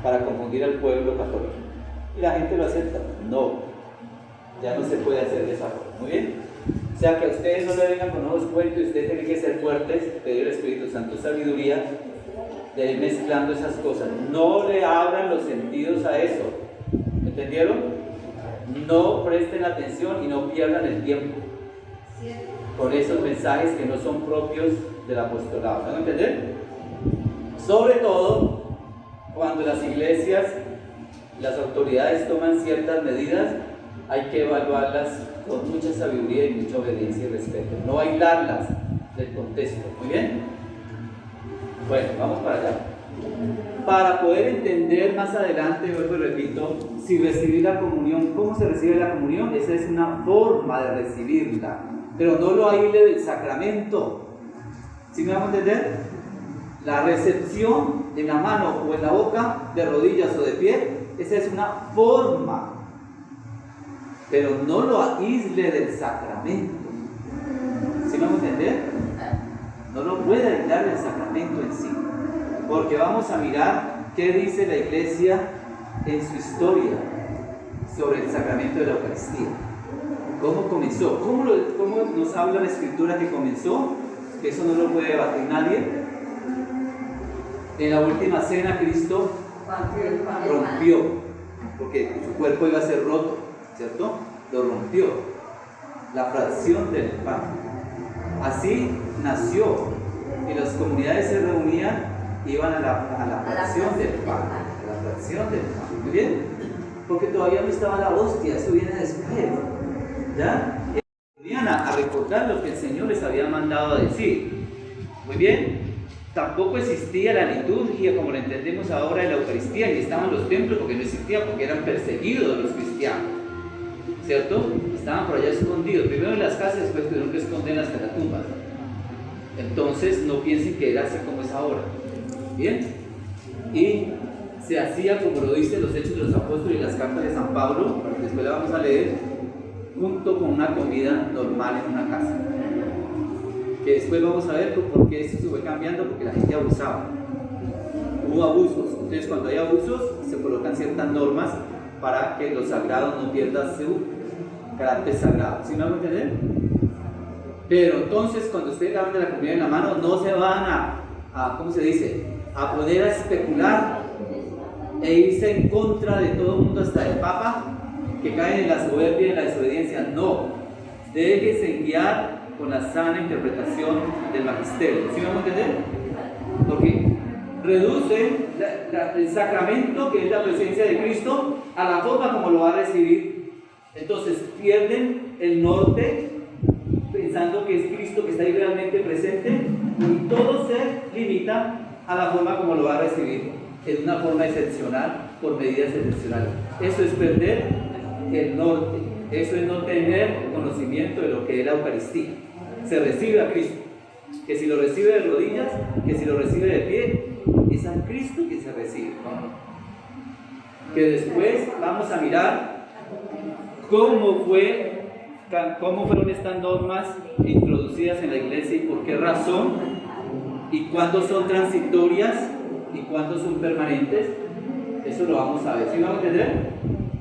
para confundir al pueblo católico. Y la gente lo acepta. No, ya no se puede hacer de esa forma. Muy bien. O sea, que a ustedes no le vengan con nuevos cuentos, y ustedes tienen que ser fuertes, pedir al Espíritu Santo sabiduría de ir mezclando esas cosas. No le abran los sentidos a eso. ¿Entendieron? No presten atención y no pierdan el tiempo con esos mensajes que no son propios del apostolado. ¿Me van a entender? Sobre todo cuando las iglesias, las autoridades toman ciertas medidas, hay que evaluarlas con mucha sabiduría y mucha obediencia y respeto, no aislarlas del contexto. ¿Muy bien? Bueno, vamos para allá. Para poder entender más adelante, vuelvo y repito, si recibir la comunión, ¿cómo se recibe la comunión? Esa es una forma de recibirla, pero no lo aísle del sacramento. ¿Sí me vamos a entender? La recepción en la mano o en la boca, de rodillas o de pie, esa es una forma, pero no lo aísle del sacramento. ¿Sí me vamos a entender? No lo puede aislar del sacramento en sí, porque vamos a mirar qué dice la iglesia en su historia sobre el sacramento de la Eucaristía. ¿Cómo comenzó? ¿Cómo nos habla la Escritura que comenzó? Que eso no lo puede debatir nadie. En la última cena Cristo rompió, porque su cuerpo iba a ser roto, ¿cierto? Lo rompió, la fracción del pan. Así nació, y las comunidades se reunían, iban a la fracción del pan, a la fracción del pan. ¿Muy bien? Porque todavía no estaba la hostia, eso viene después, ¿ya? Venían a recordar lo que el Señor les había mandado a decir. Muy bien. Tampoco existía la liturgia como la entendemos ahora en la Eucaristía, ni estaban los templos, porque no existía, porque eran perseguidos los cristianos, ¿cierto? Estaban por allá escondidos, primero en las casas, después tuvieron que esconder hasta las tumbas. Entonces no piensen que era así como es ahora. Bien, y se hacía como lo dicen los Hechos de los Apóstoles y las cartas de San Pablo, después la vamos a leer, junto con una comida normal en una casa, que después vamos a ver por qué esto se fue cambiando, porque la gente abusaba, hubo abusos. Entonces cuando hay abusos se colocan ciertas normas para que lo sagrado no pierda su carácter sagrado. ¿Sí me van a entender? Pero entonces cuando ustedes hablan de la comunidad en la mano, no se van a ¿cómo se dice?, a poner a especular e irse en contra de todo el mundo, hasta el Papa, que caen en la soberbia y en la desobediencia. No, déjese guiar con la sana interpretación del magisterio. ¿Sí me vamos a entender? Porque reduce el sacramento, que es la presencia de Cristo, a la forma como lo va a recibir. Entonces pierden el norte pensando que es Cristo que está ahí realmente presente, y todo se limita a la forma como lo va a recibir. en una forma excepcional, por medidas excepcionales. Eso es perder el norte, eso es no tener conocimiento de lo que es la Eucaristía. Se recibe a Cristo, que si lo recibe de rodillas, que si lo recibe de pie, es a Cristo que se recibe, ¿no? Que después vamos a mirar cómo fueron estas normas introducidas en la iglesia y por qué razón, y cuándo son transitorias y cuándo son permanentes. Eso lo vamos a ver, ¿sí vamos a entender?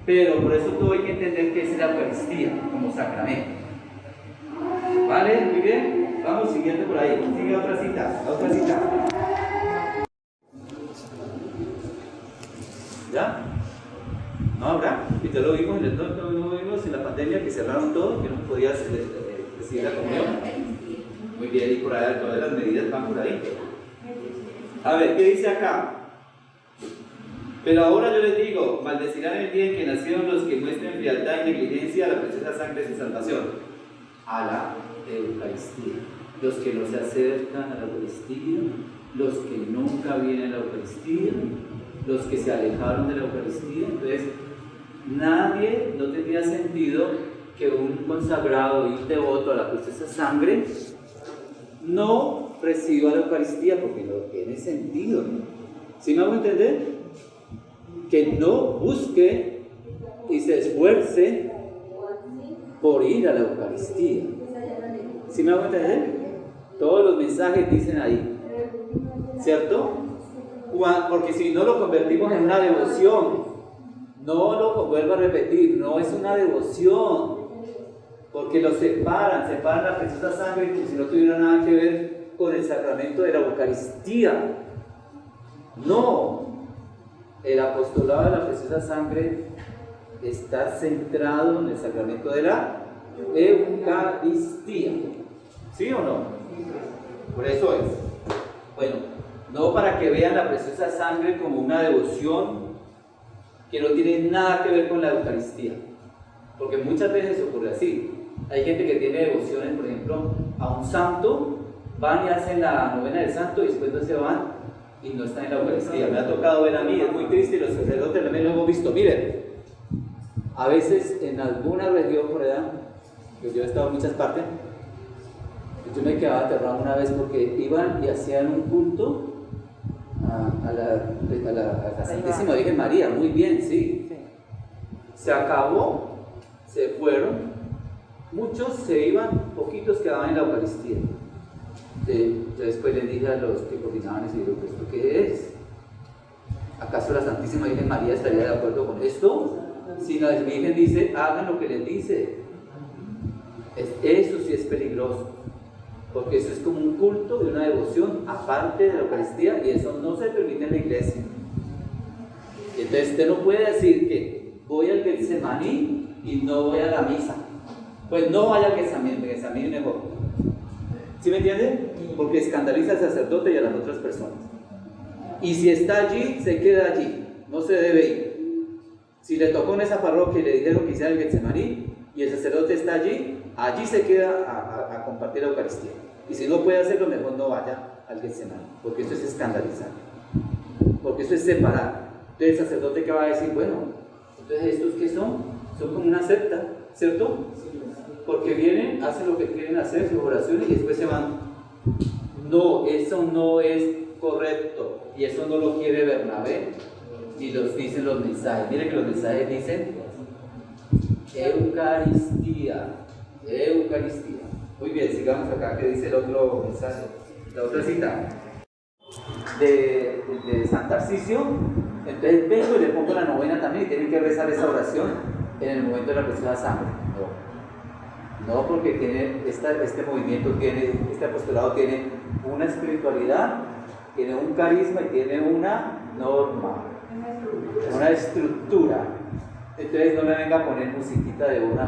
Pero por eso todo hay que entender qué es la Eucaristía como sacramento. ¿Vale? Muy bien, vamos siguiendo por ahí. Sigue otra cita, ¿Ya? ¿No habrá? Y ya lo vimos en la pandemia, que cerraron todo, que no podía recibir la comunión. Muy bien, y por ahí todas las medidas van por ahí. A ver, ¿qué dice acá? Pero ahora yo les digo, maldecirán el día en que nacieron los que muestren frialdad y negligencia a la preciosa sangre de su salvación, a la Eucaristía. Los que no se acercan a la Eucaristía, los que nunca vienen a la Eucaristía, los que se alejaron de la Eucaristía. Entonces, nadie, no tendría sentido que un consagrado y un devoto a la preciosa sangre no reciba la Eucaristía, porque no tiene sentido, ¿no? ¿Sí me hago entender? Que no busque y se esfuerce por ir a la Eucaristía. ¿Sí me hago entender? Todos los mensajes dicen ahí, ¿cierto? Porque si no lo convertimos en una devoción, no lo vuelvo a repetir, no es una devoción, porque lo separan la preciosa sangre como si no tuviera nada que ver con el sacramento de la Eucaristía. No, el apostolado de la preciosa sangre está centrado en el sacramento de la Eucaristía. ¿Sí o no? Por eso es. Bueno, no para que vean la preciosa sangre como una devoción que no tiene nada que ver con la Eucaristía, porque muchas veces ocurre así. Hay gente que tiene devociones, por ejemplo, a un santo, van y hacen la novena del santo y después no se van y no están en la Eucaristía. Me ha tocado ver a mí, es muy triste, y los sacerdotes también lo hemos visto. Miren, a veces en alguna región por allá, que yo he estado en muchas partes, yo me quedaba aterrado una vez porque iban y hacían un culto a la Santísima Virgen María. Muy bien, sí. Se acabó, se fueron, muchos se iban, poquitos quedaban en la Eucaristía. Yo después les dije a los que coordinaban y digo, ¿esto qué es? ¿Acaso la Santísima Virgen María estaría de acuerdo con esto? Si la Virgen dice, hagan lo que les dice. Eso sí es peligroso, porque eso es como un culto y una devoción aparte de la Eucaristía, y eso no se permite en la iglesia. Y entonces usted no puede decir que voy al Getsemaní y no voy a la misa. Pues no vaya al Getsemaní mejor. ¿Sí me entiende? Porque escandaliza al sacerdote y a las otras personas. Y si está allí, se queda allí, no se debe ir. Si le tocó en esa parroquia y le dijeron que hiciera el Getsemaní y el sacerdote está allí, allí se queda a compartir la Eucaristía. Y si no puede hacerlo, mejor no vaya al Getsemaní, porque eso es escandalizar, porque eso es separar. Entonces el sacerdote que va a decir, bueno, entonces estos que son como una secta, ¿cierto? Porque vienen, hacen lo que quieren hacer, sus oraciones, y después se van. No, eso no es correcto, y eso no lo quiere Bernabé, y los dicen los mensajes. Miren que los mensajes dicen Eucaristía, Eucaristía. Muy bien, sigamos acá, que dice el otro mensaje, la otra cita de San Tarcisio. Entonces vengo y le pongo la novena también, y tienen que rezar esa oración en el momento de la preciosa sangre. No, porque tiene este movimiento, este apostolado tiene una espiritualidad, tiene un carisma y tiene una norma, una estructura. Entonces no me venga a poner musiquita de un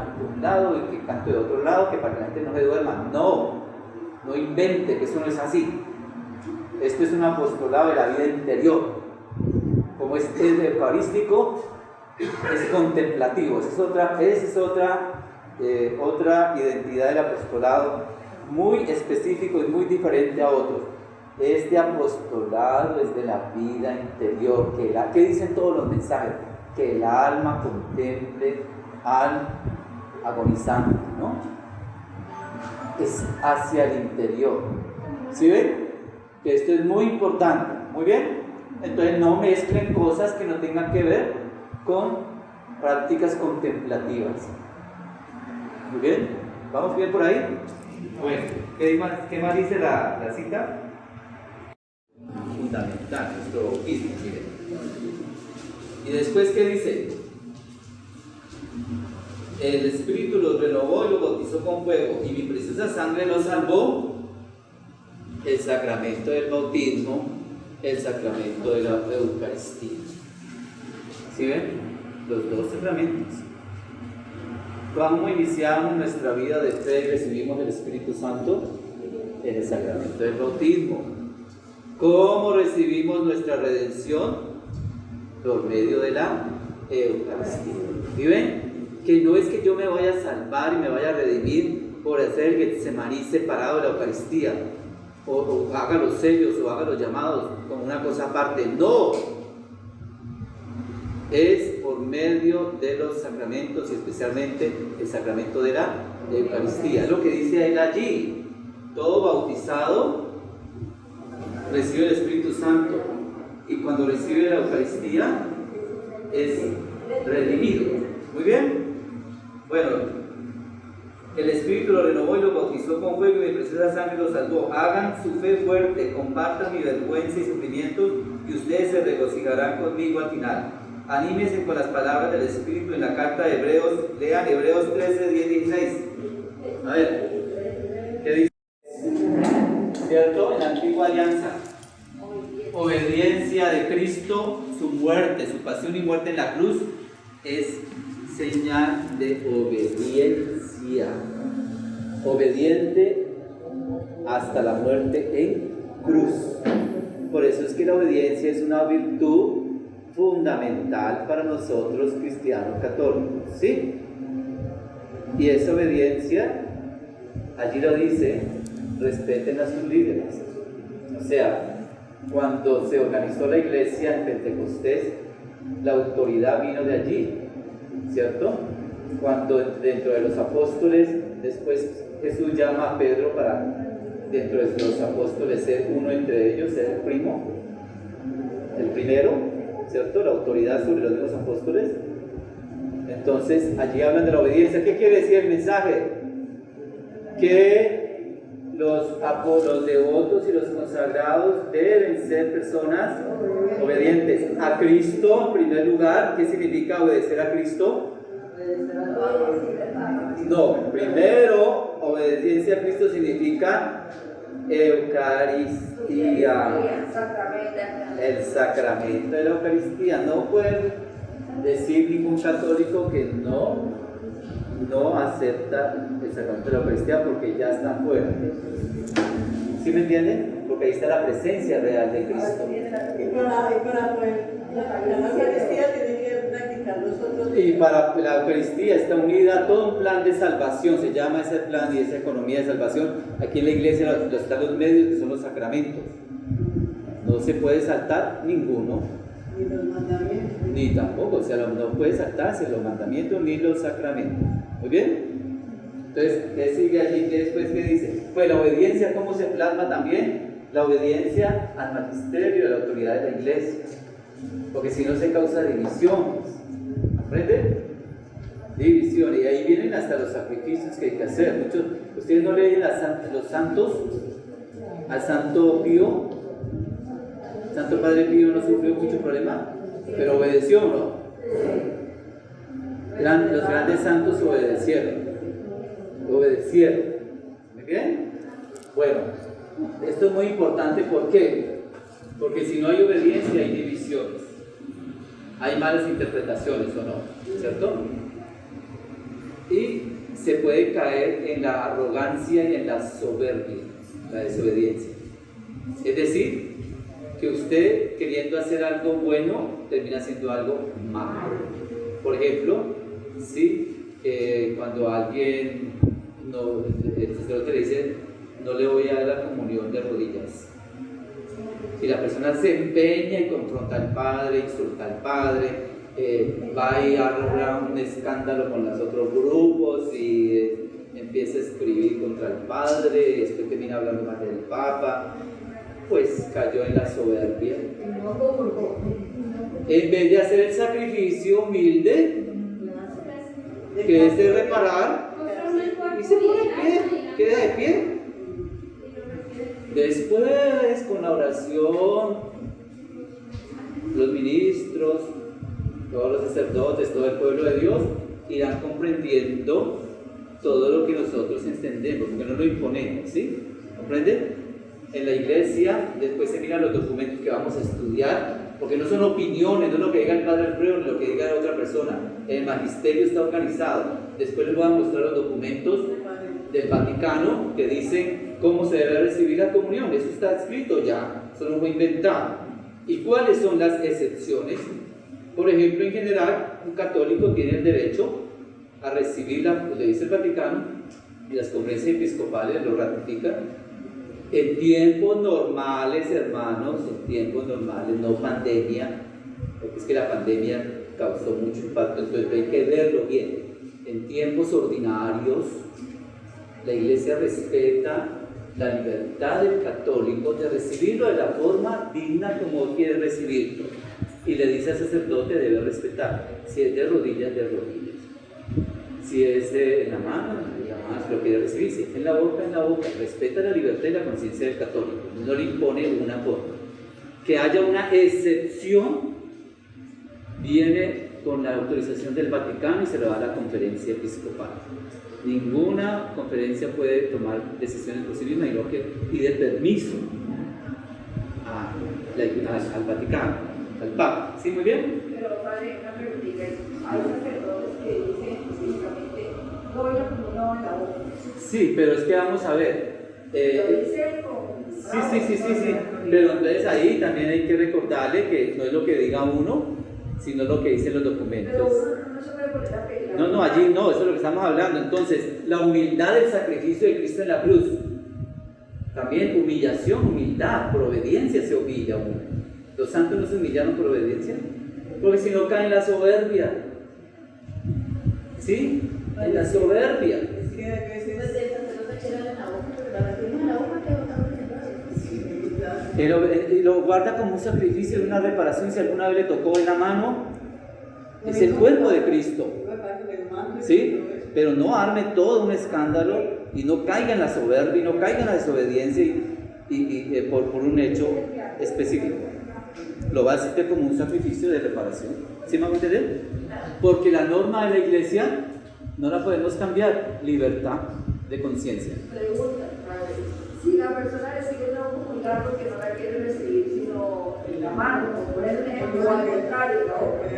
lado y que canto de otro lado, que para que la gente no se duerma. No invente, que eso no es así. Esto es un apostolado de la vida interior. Como es el eucarístico, es contemplativo. Esa es otra identidad del apostolado, muy específico y muy diferente a otros. Este apostolado es de la vida interior. ¿Qué dicen todos los mensajes? Que el alma contemple al agonizante, ¿no? Es hacia el interior. ¿Sí ven? Que esto es muy importante. Muy bien. Entonces no mezclen cosas que no tengan que ver con prácticas contemplativas. Muy bien. ¿Vamos bien por ahí? Bueno, ¿qué más dice la cita? Fundamental, nuestro bautismo, miren. Y después, ¿qué dice? El Espíritu los renovó y los bautizó con fuego, y mi preciosa sangre los salvó. El sacramento del bautismo, el sacramento de la Eucaristía. ¿Sí ven? Los dos sacramentos. ¿Cómo iniciamos nuestra vida de fe y recibimos el Espíritu Santo? En el sacramento del bautismo. ¿Cómo recibimos nuestra redención? Por medio de la Eucaristía. ¿Y ven? Que no es que yo me vaya a salvar y me vaya a redimir por hacer el Getsemaní separado de la Eucaristía, o haga los sellos o haga los llamados como una cosa aparte. No, es por medio de los sacramentos y especialmente el sacramento de la Eucaristía. Es lo que dice él allí. Todo bautizado recibe el Espíritu Santo, y cuando recibe la Eucaristía es redimido. Muy bien. Bueno, el Espíritu lo renovó y lo bautizó con fuego, y mi preciosa sangre lo salvó. Hagan su fe fuerte, compartan mi vergüenza y sufrimientos, y ustedes se regocijarán conmigo al final. Anímense con las palabras del Espíritu en la carta de Hebreos. Lean Hebreos 13, 10, 16. A ver, ¿qué dice? ¿Cierto? En la antigua alianza, obediencia de Cristo, su muerte, su pasión y muerte en la cruz, es señal de obediencia. Obediente hasta la muerte en cruz. Por eso es que la obediencia es una virtud fundamental para nosotros cristianos católicos, ¿sí? Y esa obediencia, allí lo dice, respeten a sus líderes. O sea, cuando se organizó la iglesia en Pentecostés, la autoridad vino de allí, ¿cierto? Cuando dentro de los apóstoles, después Jesús llama a Pedro para, dentro de los apóstoles, ser uno entre ellos, ser el primero, ¿cierto? La autoridad sobre los demás apóstoles. Entonces, allí hablan de la obediencia. ¿Qué quiere decir el mensaje? Que los devotos y los consagrados deben ser personas obedientes a Cristo en primer lugar. ¿Qué significa obedecer a Cristo? No, primero, obediencia a Cristo significa Eucaristía, el sacramento de la Eucaristía. No puede decir ningún católico que no acepta el sacramento de la Eucaristía porque ya está fuera. ¿Sí me entienden? Porque ahí está la presencia real de Cristo. Y para poder la Eucaristía tiene que practicar nosotros. Y para la Eucaristía está unida a todo un plan de salvación, se llama ese plan y esa economía de salvación. Aquí en la iglesia están los medios que son los sacramentos. No se puede saltar ninguno. Ni los mandamientos. Ni tampoco, o sea, no puede saltarse los mandamientos ni los sacramentos. ¿Muy bien? Entonces, ¿qué sigue allí? ¿Qué después qué dice? Pues la obediencia, ¿cómo se plasma también? La obediencia al magisterio, a la autoridad de la iglesia. Porque si no se causa divisiones. ¿Comprende? División. Y ahí vienen hasta los sacrificios que hay que hacer. Ustedes no leen los santos, al Santo Pío. Santo Padre Pío no sufrió mucho problema, pero obedeció, ¿no? Los grandes santos obedecieron. ¿Muy bien? Bueno, esto es muy importante. ¿Por qué? Porque si no hay obediencia hay divisiones, hay malas interpretaciones, ¿o no? ¿Cierto? Y se puede caer en la arrogancia y en la soberbia, la desobediencia. Es decir, que usted queriendo hacer algo bueno termina haciendo algo malo. Por ejemplo, ¿sí? Cuando alguien el sacerdote le dice no le voy a dar la comunión de rodillas, Si la persona se empeña y confronta al padre, insulta al padre, va y arma un escándalo con los otros grupos y empieza a escribir contra el padre, y después termina hablando mal del papa, pues cayó en la soberbia. En vez de hacer el sacrificio humilde, que es de reparar, y se pone de pie, queda de pie. Después, con la oración, los ministros, todos los sacerdotes, todo el pueblo de Dios irán comprendiendo todo lo que nosotros entendemos, porque no lo imponemos, ¿sí? ¿Comprende? En la iglesia, después se miran los documentos que vamos a estudiar, porque no son opiniones, no es lo que diga el padre Alfredo, ni lo que diga otra persona. El magisterio está organizado. Después les voy a mostrar los documentos del Vaticano que dicen cómo se debe recibir la comunión. Eso está escrito ya, eso no fue inventado. ¿Y cuáles son las excepciones? Por ejemplo, en general, un católico tiene el derecho a recibir le dice el Vaticano, y las conferencias episcopales lo ratifican, en tiempos normales, hermanos, en tiempos normales, no pandemia, porque es que la pandemia causó mucho impacto, entonces hay que verlo bien. En tiempos ordinarios, la Iglesia respeta la libertad del católico de recibirlo de la forma digna como quiere recibirlo. Y le dice al sacerdote, debe respetar. Si es de rodillas, de rodillas. Si es en la mano, si lo quiere recibir. Si es en la boca, en la boca. Respeta la libertad y la conciencia del católico. No le impone una forma. Que haya una excepción, viene con la autorización del Vaticano y se lo da a la conferencia episcopal. Ninguna conferencia puede tomar decisiones por sí misma y lo que pide permiso al Vaticano, al Papa. ¿Sí? Muy bien. Pero padre, una preguntita. Hay sacerdotes que dicen específicamente, no voy a poner en la boca. Sí, pero es que vamos a ver. Lo dice con... Sí. Pero entonces ahí también hay que recordarle que no es lo que diga uno, sino lo que dicen los documentos. Pero uno no se puede poner la pena. No, allí no, eso es lo que estamos hablando. Entonces, la humildad del sacrificio de Cristo en la cruz. También humillación, humildad, por obediencia se humilla uno. ¿Los santos no se humillaron por obediencia? Porque si no cae en la soberbia. ¿Sí? En la soberbia. Es que a veces... Pues el sacerdote echara en la boca, pero la tiene en la boca que Y lo guarda como un sacrificio de una reparación. Si alguna vez le tocó en la mano, es el cuerpo de Cristo. ¿Sí? Pero no arme todo un escándalo y no caiga en la soberbia y no caiga en la desobediencia por un hecho específico. Lo va a hacer como un sacrificio de reparación. ¿Sí me va a entender? Porque la norma de la iglesia no la podemos cambiar. Libertad de conciencia. Pregunta, padre. Si la persona recibe una comunidad porque no la quiere recibir, sino en la mano, como por ejemplo, o al contrario, la boca,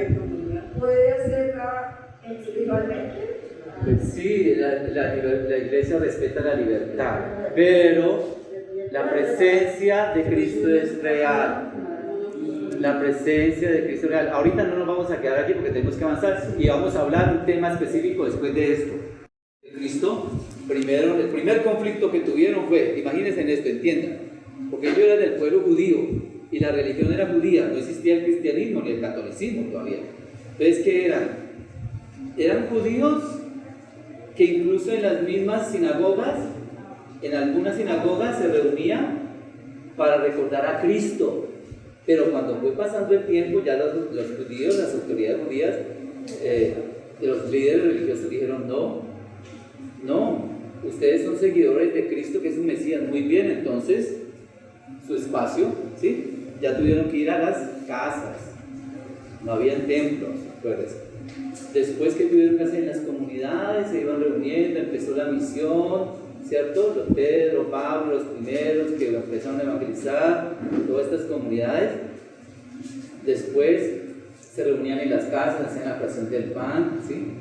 ¿puede hacerla individualmente? Sí, la iglesia respeta la libertad, pero la presencia de Cristo es real. La presencia de Cristo es real. Ahorita no nos vamos a quedar aquí porque tenemos que avanzar y vamos a hablar un tema específico después de esto. Cristo, el primer conflicto que tuvieron fue, imagínense en esto, entiendan, porque ellos eran del pueblo judío y la religión era judía, no existía el cristianismo ni el catolicismo todavía. Entonces, ¿qué eran? Eran judíos que incluso en las mismas sinagogas, en algunas sinagogas se reunían para recordar a Cristo. Pero cuando fue pasando el tiempo, ya los judíos, las autoridades judías, los líderes religiosos dijeron, no, ustedes son seguidores de Cristo, que es un Mesías, muy bien, entonces, su espacio, ¿sí? Ya tuvieron que ir a las casas, no habían templos, acuérdense. Después que tuvieron que hacer en las comunidades, se iban reuniendo, empezó la misión, ¿cierto? Los Pedro, Pablo, los primeros que empezaron a evangelizar, todas estas comunidades. Después se reunían en las casas, hacían la fracción del pan, ¿sí?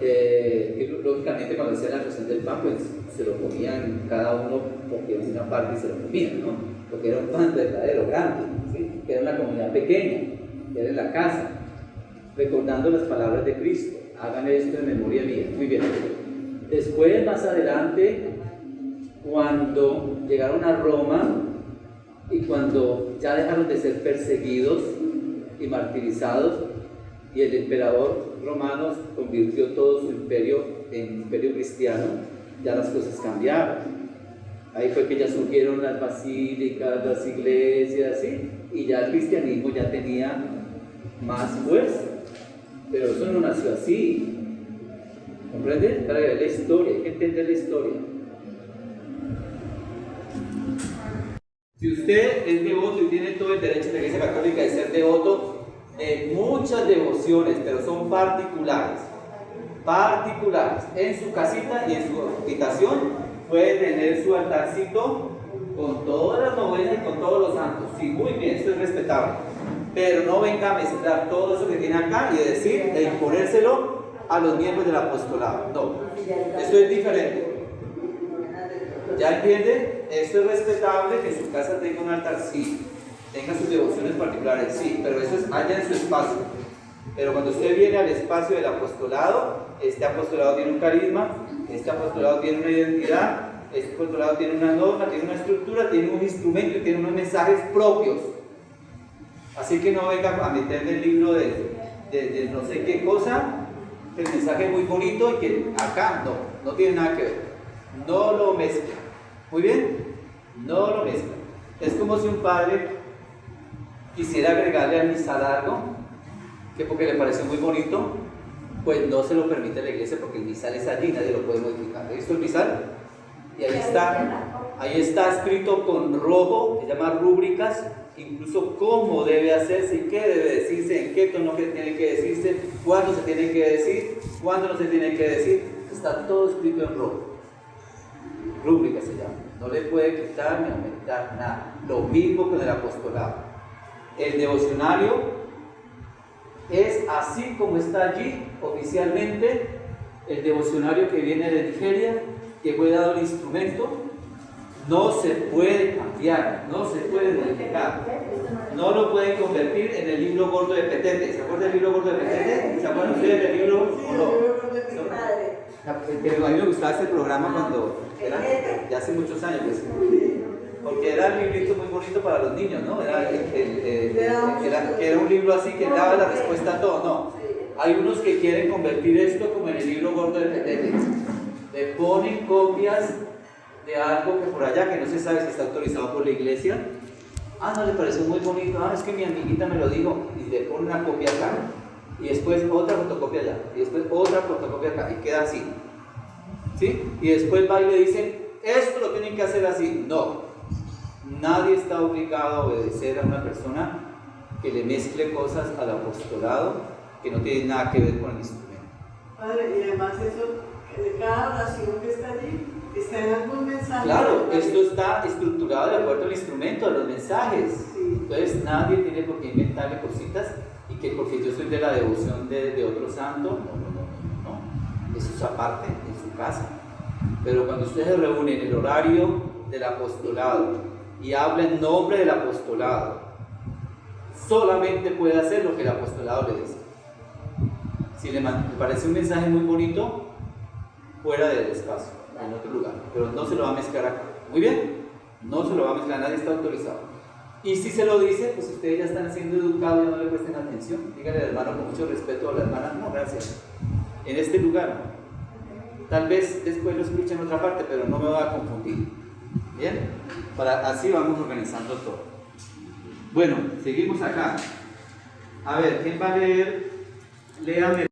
Y lógicamente cuando hacían la fracción del pan, pues se lo comían cada uno, porque una parte se lo comían, ¿no? Porque era un pan verdadero, grande, ¿sí? Que era una comunidad pequeña, que era en la casa, recordando las palabras de Cristo. Hagan esto en memoria mía. Muy bien. Después, más adelante, cuando llegaron a Roma, y cuando ya dejaron de ser perseguidos y martirizados, y el emperador romano convirtió todo su imperio en imperio cristiano, ya las cosas cambiaron. Ahí fue que ya surgieron las basílicas, las iglesias, ¿sí? Y ya el cristianismo ya tenía más fuerza. Pero eso no nació así. ¿Comprende? Para ver la historia, hay que entender la historia. Si usted es devoto y tiene todo el derecho de la Iglesia Católica de ser devoto de muchas devociones, pero son particulares, en su casita y en su habitación, puede tener su altarcito con todas las novenas y con todos los santos. Sí, muy bien, eso es respetable. Pero no venga a mezclar todo eso que tiene acá y decir, e imponérselo a los miembros del apostolado. No, eso es diferente. ¿Ya entiende? Esto es respetable, que en su casa tenga un altar, sí. Tenga sus devociones particulares, sí, pero eso es allá en su espacio. Pero cuando usted viene al espacio del apostolado, este apostolado tiene un carisma, este apostolado tiene una identidad, este apostolado tiene una norma, tiene una estructura, tiene un instrumento y tiene unos mensajes propios. Así que no venga a meterle el libro de no sé qué cosa, el mensaje es muy bonito y que acá no tiene nada que ver. No lo mezcla. ¿Muy bien? No lo mezcla. Es como si un padre quisiera agregarle al misal algo, que porque le parece muy bonito, pues no se lo permite la iglesia porque el misal es allí, nadie lo puede modificar. ¿Has visto el misal? Y ahí está escrito con rojo, se llama rúbricas, incluso cómo debe hacerse y qué debe decirse, en qué tono que tiene que decirse, cuándo se tiene que decir, cuándo no se tiene que decir. Está todo escrito en rojo. Rúbrica se llama. No le puede quitar ni aumentar nada. Lo mismo con el apostolado. El devocionario es así como está allí oficialmente. El devocionario que viene de Nigeria, que fue dado el instrumento, no se puede cambiar, no se puede modificar. No lo pueden convertir en el libro gordo de Petete. ¿Se acuerdan del libro gordo de Petete? ¿Se acuerdan ustedes del libro o no? Pero a mí me gustaba este programa cuando era, ya hace muchos años, pues, porque era un librito muy bonito para los niños, ¿no? Era un libro así que daba la respuesta a todo, ¿no? Hay unos que quieren convertir esto como en el libro gordo de Petete. Le ponen copias de algo que por allá, que no se sabe si está autorizado por la iglesia. Ah, no le pareció muy bonito, es que mi amiguita me lo dijo, y le ponen una copia acá, y después otra fotocopia allá, y después otra fotocopia acá, y queda así, ¿sí? Y después va y le dicen, esto lo tienen que hacer así. No, nadie está obligado a obedecer a una persona que le mezcle cosas al apostolado que no tienen nada que ver con el instrumento. Padre, y además eso, de cada oración que está allí, está en algún mensaje. Claro, esto está estructurado de acuerdo al instrumento, a los mensajes. Sí. Entonces nadie tiene por qué inventarle cositas y que porque yo soy de la devoción de otro santo, no. Eso es aparte, en su casa. Pero cuando usted se reúne en el horario del apostolado y habla en nombre del apostolado, solamente puede hacer lo que el apostolado le dice. Si le parece un mensaje muy bonito, fuera del espacio, en otro lugar, pero no se lo va a mezclar acá. ¿Muy bien? No se lo va a mezclar, nadie está autorizado. Y si se lo dice, pues ustedes ya están siendo educados y no le presten atención. Díganle al hermano con mucho respeto a la hermana, no, gracias. En este lugar, tal vez después lo escuchen en otra parte, pero no me va a confundir. ¿Bien? Así vamos organizando todo. Bueno, seguimos acá. A ver, ¿quién va a leer? Léame.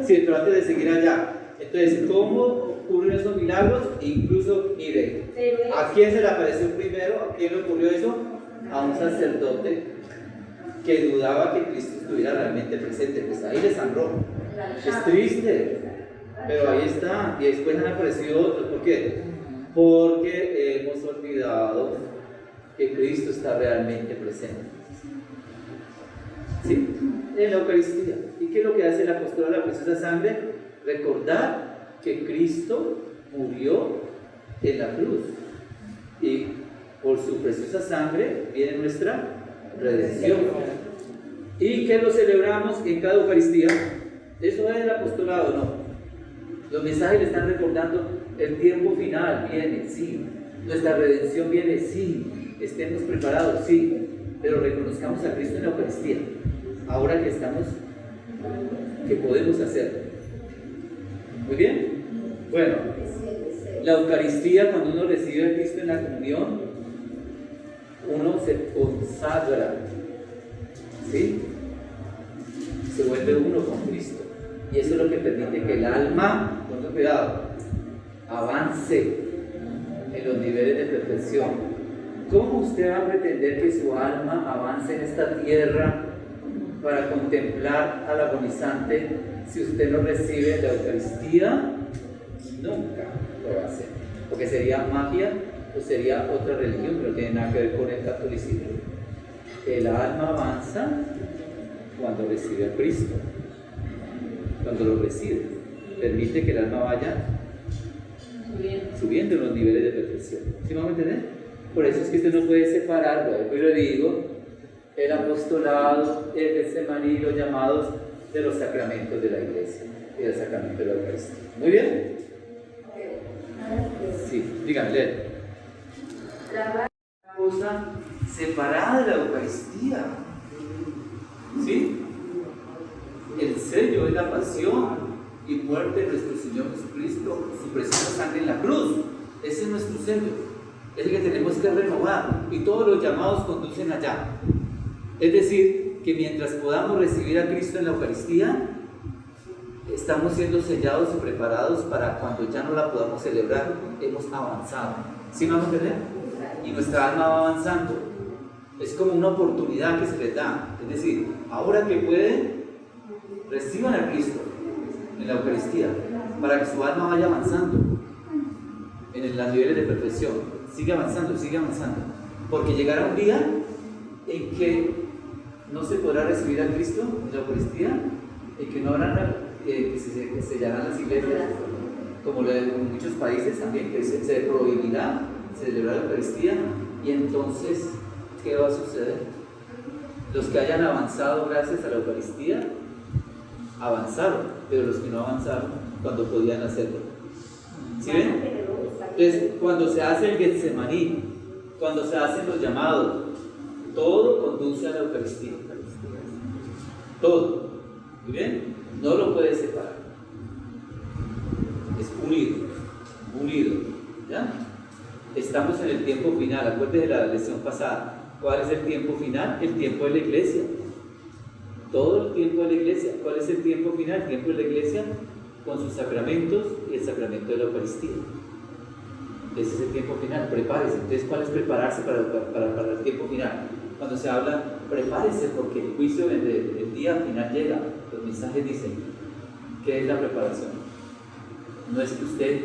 Sí, pero antes de seguir allá. Entonces, ¿cómo ocurren esos milagros? Incluso, mire, ¿a quién se le apareció primero? ¿A quién le ocurrió eso? A un sacerdote que dudaba que Cristo estuviera realmente presente. Pues ahí le sangró. Es triste, pero ahí está. Y después han aparecido otros. ¿Por qué? Porque hemos olvidado que Cristo está realmente presente. ¿Sí? En la Eucaristía. ¿Y qué es lo que hace el apostolado de la preciosa sangre? Recordar que Cristo murió en la cruz y por su preciosa sangre viene nuestra redención. ¿Y que lo celebramos en cada Eucaristía? Eso es el apostolado, ¿no? Los mensajes le están recordando el tiempo final, viene, sí. Nuestra redención viene, sí. estemos preparados, sí, pero reconozcamos a Cristo en la Eucaristía. Ahora que estamos, ¿qué podemos hacer? Muy bien. Bueno, la Eucaristía, cuando uno recibe a Cristo en la comunión, uno se consagra, ¿sí? Se vuelve uno con Cristo. Y eso es lo que permite que el alma, con cuidado, avance en los niveles de perfección. ¿Cómo usted va a pretender que su alma avance en esta tierra para contemplar al agonizante si usted no recibe la Eucaristía? Nunca lo va a hacer, porque sería magia o sería otra religión que no tiene nada que ver con el catolicismo. El alma avanza cuando recibe a Cristo, cuando lo recibe, permite que el alma vaya subiendo en los niveles de perfección. ¿Sí me van a entender? Por eso es que usted no puede separar, yo le digo, el apostolado, el Getsemaní, los llamados de los sacramentos de la iglesia y el sacramento de la Eucaristía. ¿Muy bien? Sí, díganle. La cosa separada de la Eucaristía. ¿Sí? El sello es la pasión y muerte de nuestro Señor Jesucristo, su preciosa sangre en la cruz. Ese es nuestro sello. Es el que tenemos que renovar y todos los llamados conducen allá. Es decir, que mientras podamos recibir a Cristo en la Eucaristía, estamos siendo sellados y preparados para cuando ya no la podamos celebrar, hemos avanzado. ¿Sí me vamos a entender? Y nuestra alma va avanzando. Es como una oportunidad que se les da. Es decir, ahora que pueden, reciban a Cristo en la Eucaristía para que su alma vaya avanzando en los niveles de perfección. Sigue avanzando, porque llegará un día en que no se podrá recibir a Cristo en la Eucaristía, en que no habrá, que se sellarán las iglesias, como en muchos países también, que se prohibirá celebrar la Eucaristía, y entonces, ¿qué va a suceder? Los que hayan avanzado gracias a la Eucaristía, avanzaron, pero los que no avanzaron, cuando podían hacerlo. ¿Sí ven? Entonces, cuando se hace el Getsemaní, cuando se hacen los llamados, todo conduce a la Eucaristía. Todo. ¿Muy bien? No lo puedes separar. Es unido. ¿Ya? Estamos en el tiempo final. Acuérdense de la lección pasada. ¿Cuál es el tiempo final? El tiempo de la iglesia. Todo el tiempo de la iglesia. ¿Cuál es el tiempo final? El tiempo de la iglesia con sus sacramentos y el sacramento de la Eucaristía. Ese es el tiempo final, prepárese. Entonces, ¿cuál es prepararse para el tiempo final? Cuando se habla, prepárese porque el juicio del día final llega. Los mensajes dicen, ¿qué es la preparación? No es que usted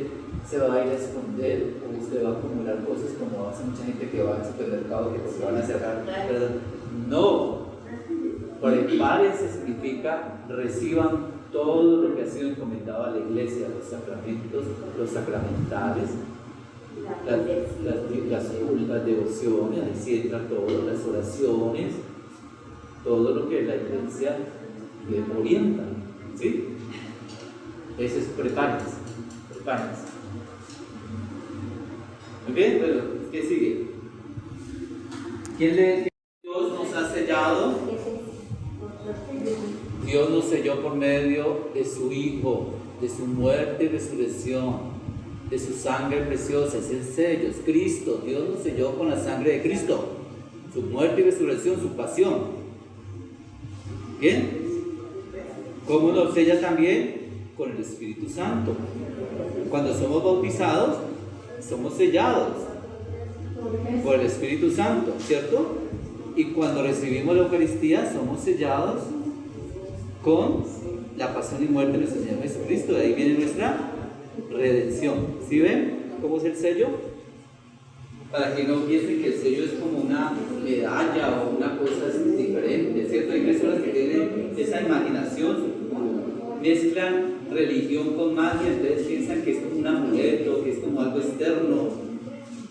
se va a ir a esconder o usted va a acumular cosas como hace mucha gente que va al supermercado que porque van a cerrar, ¿verdad? No. Prepárense significa reciban todo lo que ha sido encomendado a la iglesia, los sacramentos, los sacramentales, las devociones, ahí sí entra todo, las oraciones, todo lo que la iglesia orienta, ¿sí? Eso es prepárense. ¿Ok? Bueno, ¿qué sigue? Dios nos ha sellado. Dios nos selló por medio de su Hijo, de su muerte y resurrección, de su sangre preciosa, es el sello, es Cristo. Dios nos selló con la sangre de Cristo, su muerte y resurrección, su pasión. ¿Bien? ¿Cómo nos sella también? Con el Espíritu Santo. Cuando somos bautizados, somos sellados por el Espíritu Santo, ¿cierto? Y cuando recibimos la Eucaristía, somos sellados con la pasión y muerte de nuestro Señor Jesucristo. De ahí viene nuestra redención. ¿Sí ven cómo es el sello? Para que no piensen que el sello es como una medalla o una cosa diferente, ¿cierto? Hay personas que tienen esa imaginación, mezclan religión con magia, entonces piensan que es como un amuleto, que es como algo externo,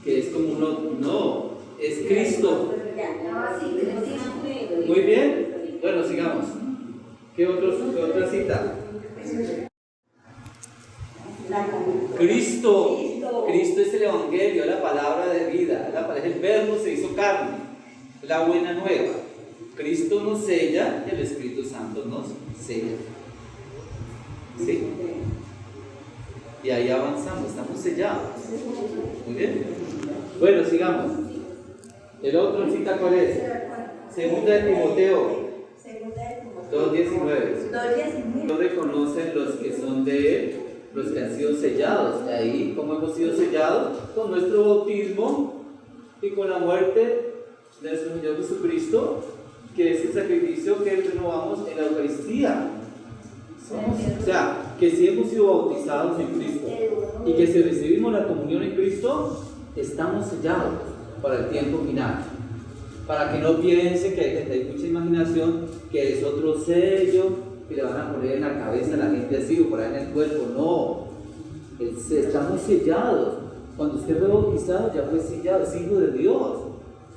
que es como no, es Cristo. Muy bien, bueno, sigamos. ¿Qué otra cita? Cristo es el Evangelio, la palabra de vida, el Verbo se hizo carne, la buena nueva. Cristo nos sella y el Espíritu Santo nos sella. ¿Sí? Y ahí avanzamos, estamos sellados. Muy bien. Bueno, sigamos. ¿El otro cita cuál es? Segunda de Timoteo 2:19. No reconocen los que son de Él, los que han sido sellados. Ahí, ¿cómo hemos sido sellados? Con nuestro bautismo y con la muerte de nuestro Señor Jesucristo, que es el sacrificio que renovamos en la Eucaristía. O sea, que si hemos sido bautizados en Cristo y que si recibimos la comunión en Cristo, estamos sellados para el tiempo final. Para que no piensen que hay mucha imaginación, que es otro sello que le van a poner en la cabeza a la gente así o por ahí en el cuerpo. No, estamos sellados. Cuando usted fue bautizado, ya fue sellado, es hijo de Dios.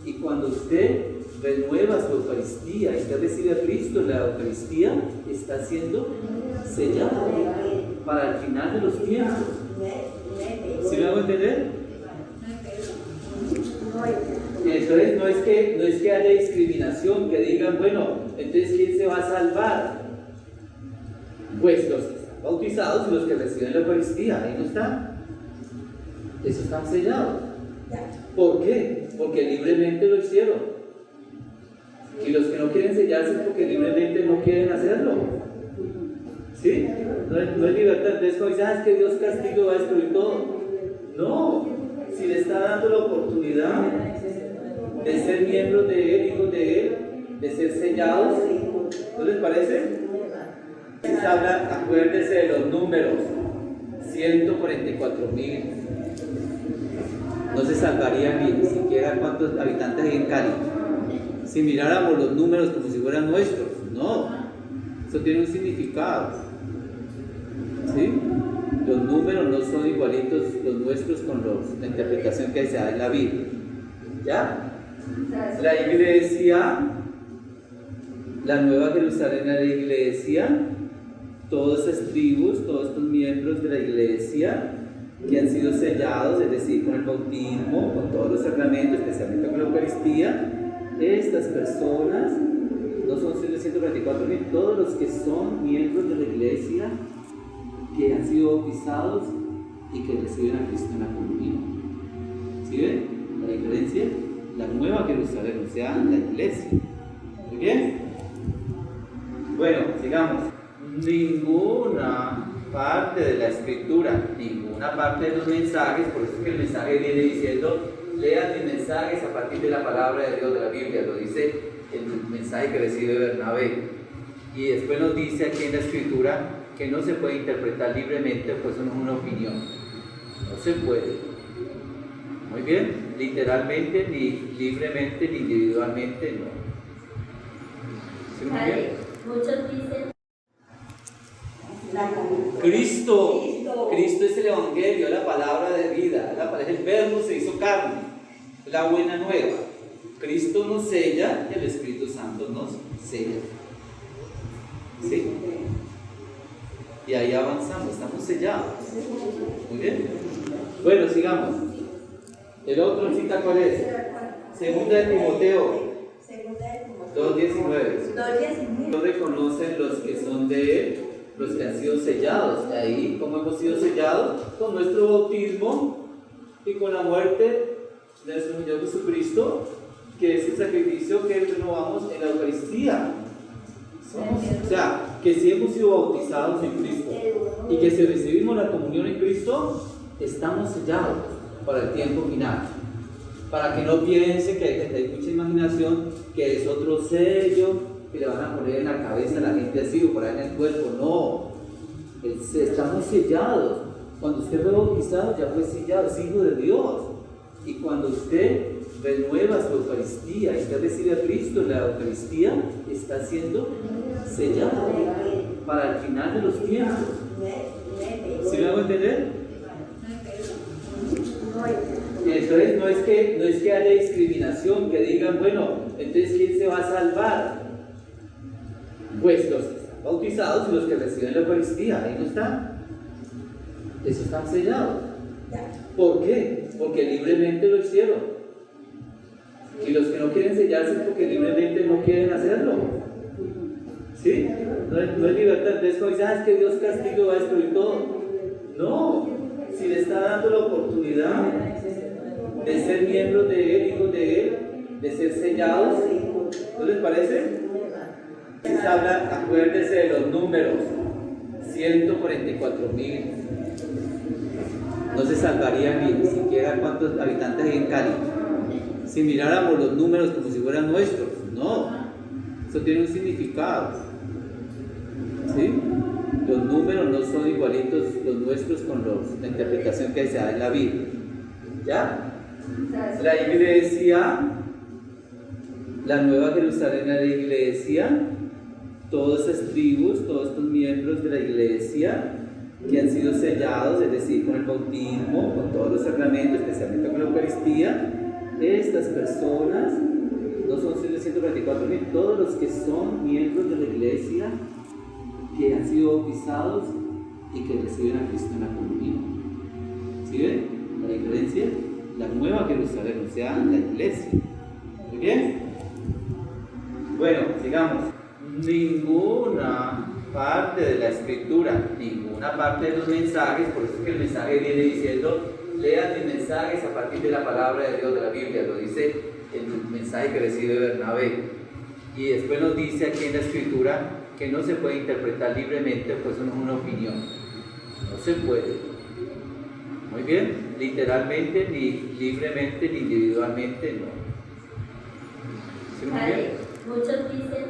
Y cuando usted renueva su Eucaristía y usted recibe a Cristo en la Eucaristía, está siendo sellado para el final de los tiempos. ¿Sí me hago entender? Entonces no es que haya discriminación, que digan, bueno, entonces ¿quién se va a salvar? Pues los que están bautizados y los que reciben la Eucaristía, ahí no están. Esos están sellados. ¿Por qué? Porque libremente lo hicieron. Y los que no quieren sellarse es porque libremente no quieren hacerlo. ¿Sí? No es libertad. Entonces cuando dicen, es que Dios castiga y va a destruir todo. No, si le está dando la oportunidad de ser miembros de Él, hijos de Él, de ser sellados, ¿no les parece? Se habla, acuérdense de los números, 144,000. No se salvaría ni siquiera cuántos habitantes hay en Cali. Si miráramos los números como si fueran nuestros, no, eso tiene un significado. ¿Sí? Los números no son igualitos los nuestros con la interpretación que se da en la Biblia. ¿Ya? La iglesia, la Nueva Jerusalén, la iglesia, todas esas tribus, todos estos miembros de la iglesia que han sido sellados, es decir, con el bautismo, con todos los sacramentos, especialmente con la Eucaristía, estas personas, no son 144,000, todos los que son miembros de la iglesia que han sido bautizados y que reciben a Cristo en la comunión. ¿Sí ven la diferencia? La Nueva Jerusalén, o sea, la iglesia. ¿Muy bien? Bueno, sigamos. Ninguna parte de la escritura, ninguna parte de los mensajes, por eso es que el mensaje viene diciendo, lean mis mensajes a partir de la palabra de Dios, de la Biblia, lo dice el mensaje que recibe Bernabé. Y después nos dice aquí en la escritura que no se puede interpretar libremente, pues eso no es una opinión, no se puede. Muy bien, literalmente, ni libremente, ni individualmente, no. ¿Sí, muy bien? Muchos dicen Cristo es el Evangelio, la palabra de vida, el Verbo se hizo carne, la buena nueva. Cristo nos sella y el Espíritu Santo nos sella. ¿Sí? Y ahí avanzamos, estamos sellados. Muy bien. Bueno, sigamos. ¿El otro cita cuál es? Segunda de Timoteo 2:19. No reconocen los que son de Él, los que han sido sellados. Ahí, ¿cómo hemos sido sellados? Con nuestro bautismo y con la muerte de nuestro Señor Jesucristo, que es el sacrificio que renovamos en la Eucaristía. O sea, que si hemos sido bautizados en Cristo y que si recibimos la comunión en Cristo, estamos sellados para el tiempo final. Para que no piensen que hay mucha imaginación, que es otro sello que le van a poner en la cabeza a la gente así o por ahí en el cuerpo. No, estamos sellados. Cuando usted fue bautizado, ya fue sellado, es hijo de Dios. Y cuando usted renueva su Eucaristía y usted recibe a Cristo en la Eucaristía, está siendo sellado para el final de los tiempos. ¿Sí me hago entender? Entonces no es que haya discriminación, que digan, bueno, entonces ¿quién se va a salvar? Pues los que están bautizados y los que reciben la Eucaristía, ahí no están. Esos están sellados. ¿Por qué? porque libremente lo hicieron. Y los que no quieren sellarse es porque libremente no quieren hacerlo. ¿Sí? No es libertad. Entonces, cuando dicen, es que Dios castiga y va a destruir todo. No, si le está dando la oportunidad de ser miembros de Él, hijos de Él, de ser sellados, ¿no les parece? Se habla, acuérdense de los números, 144,000. No se salvaría ni siquiera cuántos habitantes hay en Cali. Si miráramos los números como si fueran nuestros, no, eso tiene un significado. ¿Sí? Los números no son igualitos los nuestros con la interpretación que se da en la Biblia. ¿Ya? La iglesia, la Nueva Jerusalén, la iglesia, todas esas tribus, todos estos miembros de la iglesia que han sido sellados, es decir, con el bautismo, con todos los sacramentos, especialmente con la Eucaristía, estas personas no son 144,000, todos los que son miembros de la iglesia que han sido bautizados y que reciben a Cristo en la comunión. ¿Sí ven la diferencia? La Nueva Jerusalén, o sea, la iglesia. ¿Muy bien? Bueno, sigamos. Ninguna parte de la escritura, ninguna parte de los mensajes, por eso es que el mensaje viene diciendo, lean mis mensajes a partir de la palabra de Dios, de la Biblia, lo dice el mensaje que recibe Bernabé. Y después nos dice aquí en la escritura que no se puede interpretar libremente, pues eso no es una opinión, no se puede. Muy bien, literalmente, ni libremente, ni individualmente, no. ¿Sí, muy bien? Muchos dicen